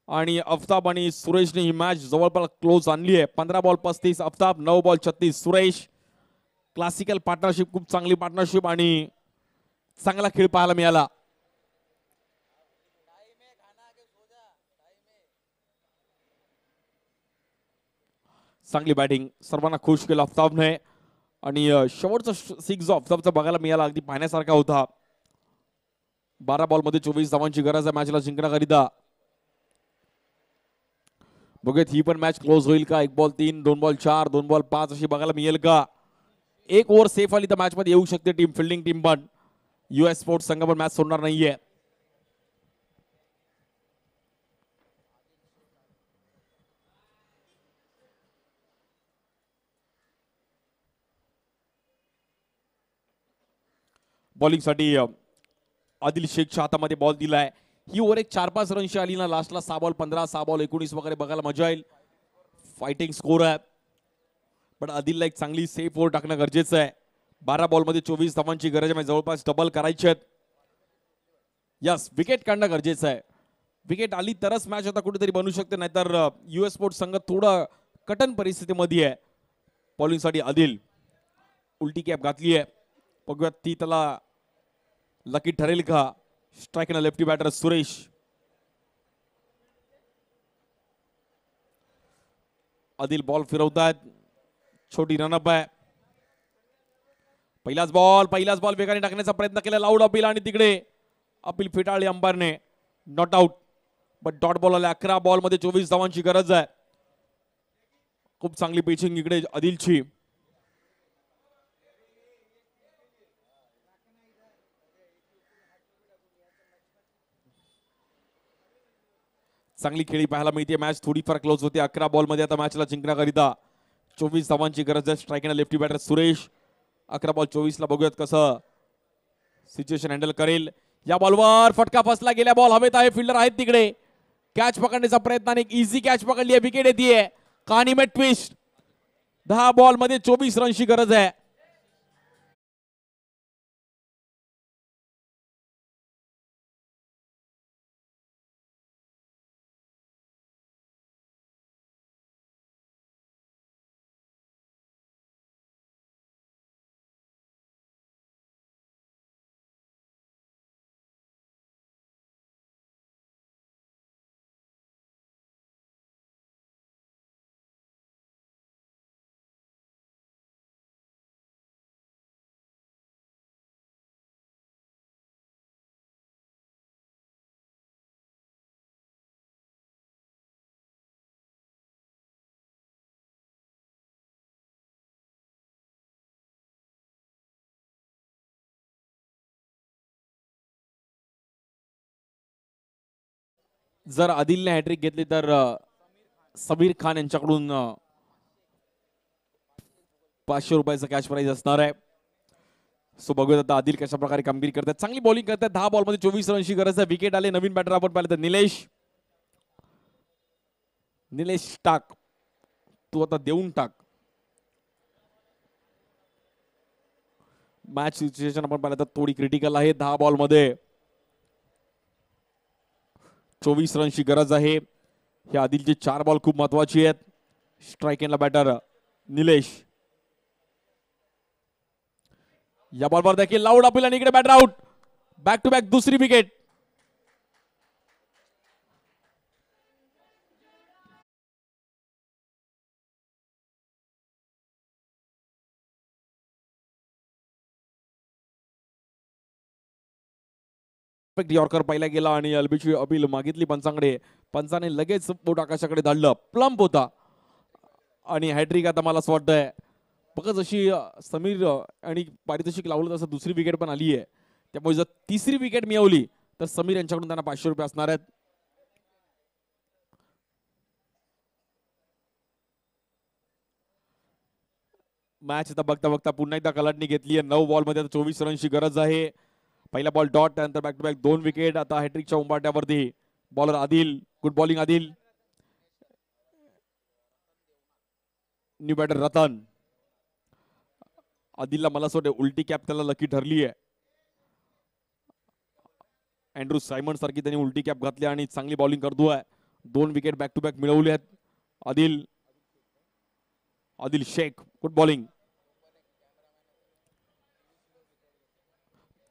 आणि अफताब आणि सुरेशने ही मॅच जवळपास क्लोज आणली आहे. 15 ball 35 Aftab. 9 ball 36 Suresh. Classical partnership. खूप चांगली पार्टनरशिप आणि चांगला खेळ पाहायला मिळाला. चांगली बॅटिंग. सर्वांना खुश केलं अफताबने. आणि शेवटचा 6 जो अफताबचा बघायला मिळाला अगदी पाहण्यासारखा होता. 12 बॉल मध्ये 24 धावांची गरज आहे मॅचला जिंकण्याकरिता. बघूयात ही पण मॅच क्लोज होईल का. 1 बॉल 3, 2 बॉल 4, 2 बॉल 5 अशी बघायला मिळेल का. 1 ओव्हर सेफ आली तर मॅच मध्ये येऊ शकते टीम फिल्डिंग टीम. पण US स्पोर्ट्स संघ पण मॅच सोडणार नाहीये. बॉलिंगसाठी आदिल शेखच्या हातामध्ये बॉल दिलाय. ही ओव्हर एक 4-5 रनची आली ना लास्टला. 6 बॉल 15, 6 बॉल 19 वगैरे बघायला मजा येईल. फायटिंग स्कोर आहे. पण आदिलला एक चांगली सेफ ओव्हर टाकणं गरजेचं आहे. 12 बॉल मध्ये 24 धावांची गरज आहे. जवळपास डबल करायचे आहेत. यस, विकेट काढणं गरजेचं आहे. विकेट आली तरच मॅच आता कुठेतरी बनू शकते, नाहीतर US स्पोर्ट्स संघ थोडा कठीण परिस्थितीमध्ये आहे. बॉलिंगसाठी आदिल उलटी कॅप घातली आहे. बघूयात ती त्याला लकी ठरेल का. Strike lefty batter Suresh. Adil ball फिरवतात. छोटी रनअप आहे. पहिलाच बॉल वेगाने टाकण्याचा प्रयत्न केला. लाऊड अपील आणि तिकडे अपील फेटाळली अंपायरने. Not out. But dot ball आले. 11 बॉलमध्ये 24 धावांची गरज आहे. खूप चांगली पिचिंग इकडे आदिलची. चांगली खेळी पाहायला मिळते. मॅच थोडीफार क्लोज होते. 11 बॉलमध्ये आता मॅचला जिंकण्याकरिता 24 धावांची गरज आहे. स्ट्राईकने लेफ्टी बॅटर सुरेश. 11 बॉल 24 ला बघूयात कसं सिच्युएशन हँडल करेल. या बॉलवर फटका फसला. गेल्या बॉल हवेत आहे. फिल्डर आहेत तिकडे. कॅच पकडण्याचा प्रयत्न आणि एक इझी कॅच पकडली आहे. विकेट येते. कहाणी में ट्विस्ट. 10 बॉलमध्ये 24 रनची गरज आहे. जर आदिलने हॅट्रिक घेतली तर समीर खान यांच्याकडून 500 रुपयाचं कॅश प्राइज असणार आहे. सो बघूयात आता आदिल कशा प्रकारे कामगिरी करतात. चांगली बॉलिंग करतात. 10 बॉलमध्ये 24 रनची गरज आहे. विकेट आले. नवीन बॅटर आपण पाहिलं तर निलेश टाक. तू आता देऊन टाक. मॅच सिच्युएशन आपण पाहिलं तर थोडी क्रिटिकल आहे. 10 बॉलमध्ये 24 रनची गरज आहे. हे आदिलचे 4 बॉल खूप महत्वाची आहेत. स्ट्राईक एंडला बॅटर निलेश. या बॉलवर देखील लाऊड अपील आणि इकडे batter out. Back to back दुसरी विकेट. यॉर्कर पहिला गेला आणि अल्बीची अपील मागितली पंचांकडे. पंचाने लगेच बोट आकाशाकडे धाडलं. प्लंप होता आणि हॅट्रिक आता मला असं वाटतंय बघा जशी समीर आणि पारितोषिक लावलं तसं दुसरी विकेट पण आली आहे. त्यामुळे जर तिसरी विकेट मिळवली तर समीर यांच्याकडून त्यांना 500 रुपये असणार आहेत. मॅच आता बघता बघता पुन्हा एकदा कलाटणी घेतली आहे. 9 बॉलमध्ये 24 रनची गरज आहे. पहिला बॉल डॉट. त्यानंतर बॅक टू बॅक 2 विकेट. आता हॅट्रिकच्या उंबाट्यावरती bowler Adil. Good bowling Adil. New batter Ratan. आदिलला मला असं वाटतं उलटी कॅप त्याला लकी ठरली आहे. अँड्रू सायमन सारखी त्यांनी उलटी कॅप घातली आणि चांगली बॉलिंग करतोय. 2 विकेट बॅक टू बॅक मिळवले आहेत. आदिल शेख. Good bowling.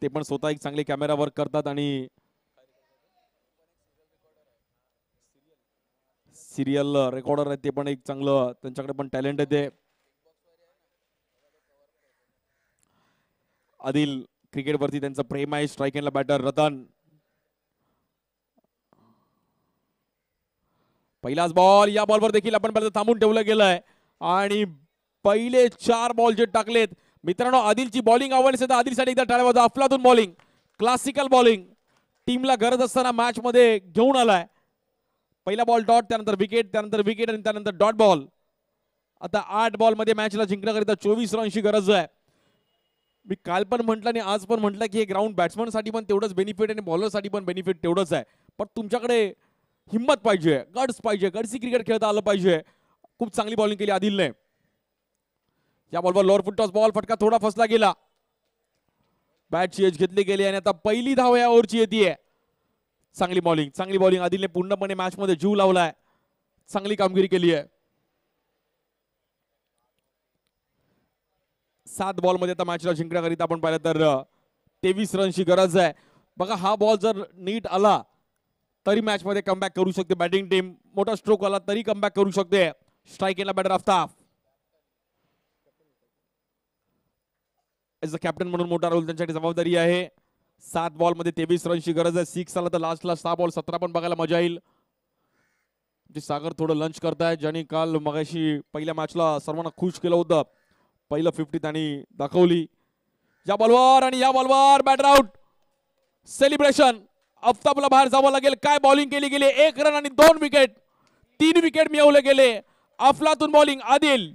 ते पण स्वतः एक चांगले कॅमेरा वर्क करतात आणि सिरियल रेकॉर्डर आहे. ते पण एक चांगलं त्यांच्याकडे पण टॅलेंट आहे. ते आदिल क्रिकेटवरती त्यांचं प्रेम आहे. स्ट्राईक एंडला बॅटर रतन. पहिलाच बॉल. या बॉलवर देखील आपण पहिल्यांदा थांबून ठेवलं गेलंय आणि पहिले 4 बॉल जे टाकलेत मित्रांनो. आदिलची बॉलिंग आवडली तर आदिलसाठी एकदा टाळ्या वाजवा. अफलातून बॉलिंग. Classical bowling. टीमला गरज असताना मॅच मध्ये घेऊन आलाय. पहिला बॉल डॉट. त्यानंतर विकेट. त्यानंतर विकेट आणि त्यानंतर डॉट बॉल. आता 8 बॉल मध्ये मॅचला जिंकण्याकरिता 24 रनची गरज आहे. मी काल पण म्हटलं आणि आज पण म्हटलं की हे ग्राउंड बॅट्समनसाठी पण तेवढंच बेनिफिट आणि बॉलरसाठी पण बेनिफिट तेवढंच आहे. पण तुमच्याकडे हिम्मत पाहिजे. गट्स पाहिजे. गट्सी क्रिकेट खेळता आलं पाहिजे. खूप चांगली बॉलिंग केली आदिलने. या बॉलवर लोअर फुट टॉस. बॉल फटका थोडा फसला गेला. बॅटची एज घेतली गेली आणि आता पहिली धाव या ओव्हरची येते. चांगली बॉलिंग आदिलने पूर्णपणे मॅच मध्ये जीव लावलाय, चांगली कामगिरी केली आहे. 7 बॉल मध्ये आता मॅचला जिंकण्याकरिता आपण पाहिलं तर 23 रनची गरज आहे. बघा हा बॉल जर नीट आला तरी मॅच मध्ये कमबॅक करू शकते बॅटिंग टीम. मोठा स्ट्रोक आला तरी कमबॅक करू शकते. स्ट्राईक केला batter Aftab. As a captain म्हणून मोठा रोल त्यांच्याकडे जबाबदारी आहे. 7 बॉल मध्ये 23 रनची गरज आहे. 6 आला तर लास्टला 6 बॉल 17 पण बघायला मजा येईल. सागर थोडं लंच करताय, ज्यांनी काल मगाशी पहिल्या मॅचला सर्वांना खुश केलं होतं. पहिलं 50 त्यांनी दाखवली या बॉलवर, आणि या बॉलवर बॅटर आउट. सेलिब्रेशन. आफ्ताबला बाहेर जावं लागेल. काय बॉलिंग केली गेली. 1 रन आणि 2 विकेट. 3 विकेट मिळवले गेले. अफलातून बॉलिंग आदिल.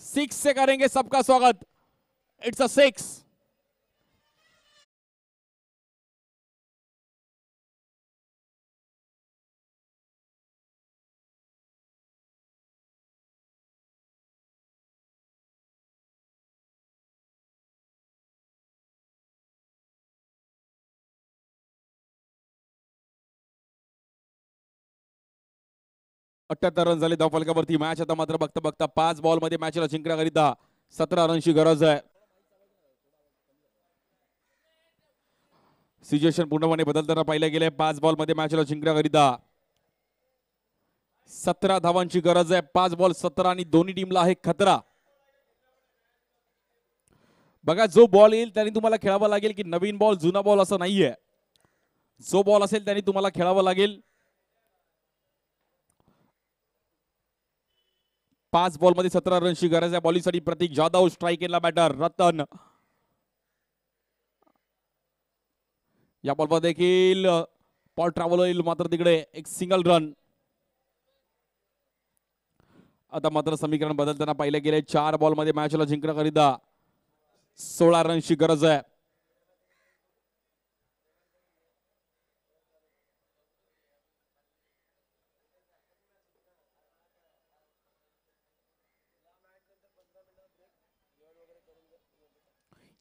सिक्स से करेंगे सबका स्वागत. It's a 6. अठ्ठ्याहत्तर रन झाले धावफलकावरती. मॅच आता मात्र बघता बघता 5 बॉल मध्ये मॅचला जिंकण्याकरिता 17 रनची गरज आहे. सिच्युएशन पूर्णपणे बदलताना पाहिलं गेले. 5 बॉल मध्ये मॅचला जिंकण्याकरिता 17 धावांची गरज आहे. 5 बॉल 17 आणि दोन्ही टीमला आहे खतरा. बघा जो बॉल येईल त्याने तुम्हाला खेळावं लागेल की नवीन बॉल जुना बॉल असं नाहीये. जो बॉल असेल त्याने तुम्हाला खेळावं लागेल. 5 बॉल मध्ये 17 रनची गरज आहे. बॉलिंगसाठी प्रतीक जाधव. स्ट्राईक केला बॅटर रतन. या बॉलवर देखील बॉल ट्रॅव्हल होईल, मात्र तिकडे एक सिंगल रन. आता मात्र समीकरण बदलताना पाहिले गेले. 4 बॉल मध्ये मॅचला जिंकण्याकरिता 16 रनची गरज आहे.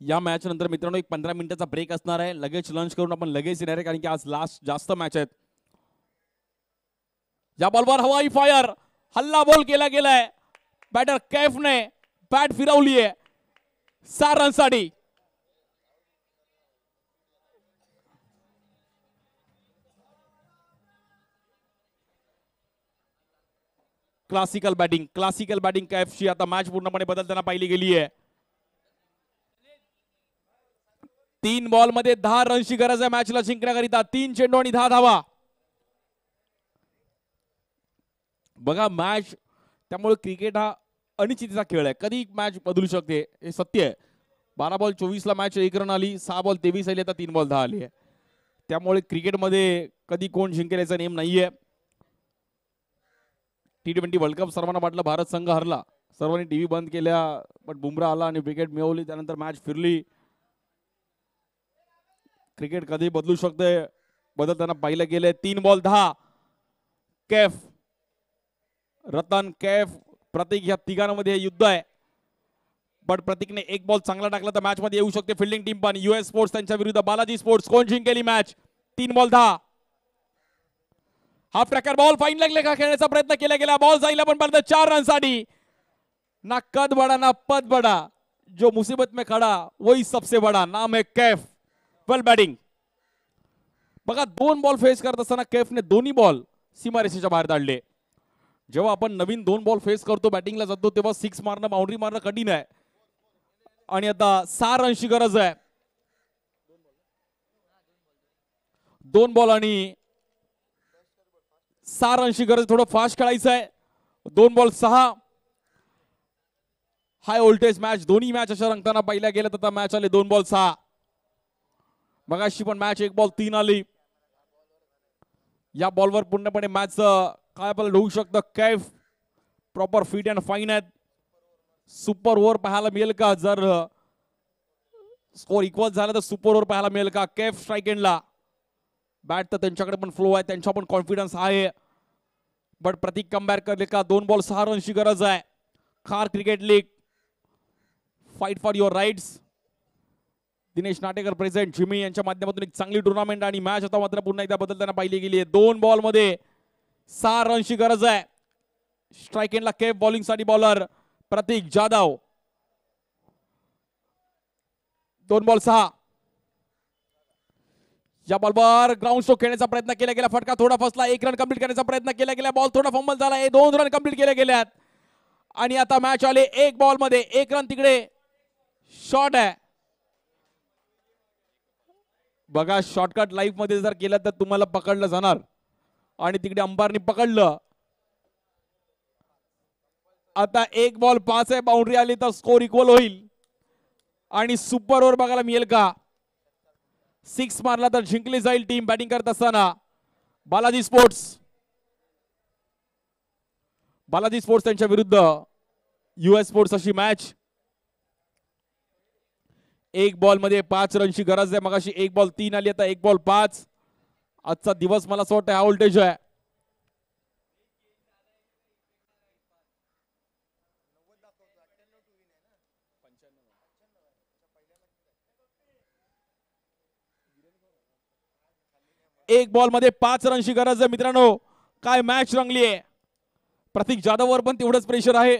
या मॅच नंतर मित्रांनो एक 15 मिनिटाचा ब्रेक असणार आहे. लगेच लंच करून आपण लगेच येणार आहे, कारण की आज लास्ट जास्त मॅच आहेत. या बॉलवर हवाई फायर. हल्ला बॉल केला गेलाय. बॅटर कैफने बॅट फिरवली आहे 6 रनसाठी. क्लासिकल बॅटिंग कैफची आता मॅच पूर्णपणे बदलताना पाहिली गेली आहे. 3 बॉल मध्ये 10 रनची गरज आहे मॅचला जिंकण्याकरिता. 3 चेंडू आणि 10 धावा. बघा मॅच, त्यामुळे क्रिकेट हा अनिश्चिततेचा खेळ आहे. कधी मॅच बदलू शकते, हे सत्य आहे. 12 बॉल 24 ला मॅच 1 रन आली, 6 बॉल 23 आली, आता 3 बॉल 10 आली आहे. त्यामुळे क्रिकेटमध्ये कधी कोण जिंकेल याचा नेम नाहीये. T20 वर्ल्ड कप सर्वांना वाटलं भारत संघ हरला, सर्वांनी टीव्ही बंद केल्या, पण बुमराह आला आणि विकेट मिळवली, त्यानंतर मॅच फिरली. क्रिकेट कधी बदलू शकते, बदलताना पाहिलं गेले. 3 बॉल 10. कैफ, रतन, कैफ, प्रतीक या तिघांमध्ये युद्ध आहे. पण प्रतीकने 1 बॉल चांगला टाकला तर मॅच मध्ये येऊ शकते फिल्डिंग टीम. पण US स्पोर्ट्स त्यांच्या विरुद्ध बालाजी स्पोर्ट्स. कोण जिंकेली match? 3 ball 10. Half tracker ball fine लागले का खेळण्याचा प्रयत्न केला गेला. बॉल जाईल पण परत 4 रन साठी. ना कद बड़ा ना पद बड़ा, जो मुसीबत में खड़ा वही सबसे बड़ा. नाम है कैफ. वेल बॅटिंग. बघा 2 बॉल फेस करत असताना कैफने दोन्ही बॉल सीमारेषेच्या बाहेर धाडले. जेव्हा आपण नवीन 2 बॉल फेस करतो, बॅटिंगला जातो, तेव्हा 6 मारणं, बाउंड्री मारणं कठीण आहे. आणि आता 6 रनची गरज आहे. 2 बॉल आणि 6 रनची गरज. थोडं फास्ट खेळायचं आहे. 2 बॉल 6. High voltage match. दोन्ही मॅच अशा रंगताना पाहिल्या गेल्या तर मॅच आले 2 बॉल 6. मगाशी पण मॅच 1 बॉल 3 आली. या बॉलवर पूर्णपणे मॅच काय आपल्याला होऊ शकतं. Kaif proper fit and fine आहेत. सुपर ओव्हर पाहायला मिळेल का? जर स्कोर इक्वल झाला तर सुपर ओव्हर पाहायला मिळेल का? कैफ स्ट्राइक एंडला. बॅट तर त्यांच्याकडे पण फ्लो आहे, त्यांच्या पण कॉन्फिडन्स आहे. बट प्रतीक कमबॅक करले का? 2 बॉल 6 रनची गरज आहे. Khar cricket league, fight for your rights. Dinesh Natekar present, Jimmy यांच्या माध्यमातून एक चांगली टुर्नामेंट आणि मॅच आता मात्र पुन्हा एकदा बदलताना पाहिली गेली आहे. 2 बॉल मध्ये 6 रनची गरज आहे. स्ट्राइक एंडला कैफ, बॉलिंग साठी बॉलर प्रतीक जाधव. 2 बॉल 6. या बॉलवर ग्राउंड स्ट्रोक खेळण्याचा प्रयत्न केला गेला. फटका थोडा फसला. 1 रन कंप्लीट करण्याचा प्रयत्न केला गेला. बॉल थोडा फंबल झाला. 2 रन कंप्लीट केले गेल्यात. आणि आता मॅच आले 1 बॉल मध्ये 1 रन. तिकडे शॉट आहे. बघा शॉर्टकट लाईफ मध्ये जर केलं तर तुम्हाला पकडलं जाणार. आणि तिकडे अंपायरनी पकडलं. आता 1 बॉल 5 आहे. बाउंड्री आली तर स्कोर इक्वल होईल. आणि सुपर ओव्हर बघायला मिळेल का? 6 मारला तर जिंकली जाईल टीम. बॅटिंग करत असताना बालाजी स्पोर्ट्स. बालाजी स्पोर्ट्स त्यांच्या विरुद्ध US स्पोर्ट्स अशी मॅच. 1 बॉल मध्ये 5 रनची गरज आहे. मगाशी 1 बॉल 3 आली, आता 1 बॉल 5. आजचा दिवस मला असं वाटतं हा व्होल्टेज आहे. एक बॉल मध्ये 5 रनची गरज आहे मित्रांनो. काय मॅच रंगली आहे. प्रतीक जाधववर पण तेवढंच प्रेशर आहे.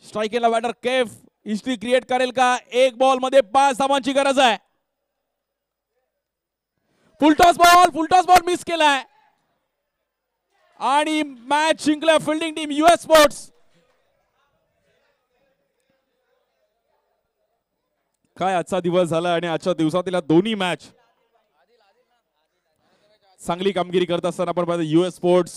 स्ट्राइकेला बॅटर कैफ हिस्ट्री क्रिएट करेल का? 1 बॉल मध्ये 5 धावांची गरज आहे. फुलटॉस बॉल मिस केलाय. आणि मॅच जिंकला फिल्डिंग टीम US स्पोर्ट्स. काय आजचा दिवस झाला. आणि आजच्या दिवसातील दोन्ही मॅच चांगली कामगिरी करत असताना आपण पाहतो US स्पोर्ट्स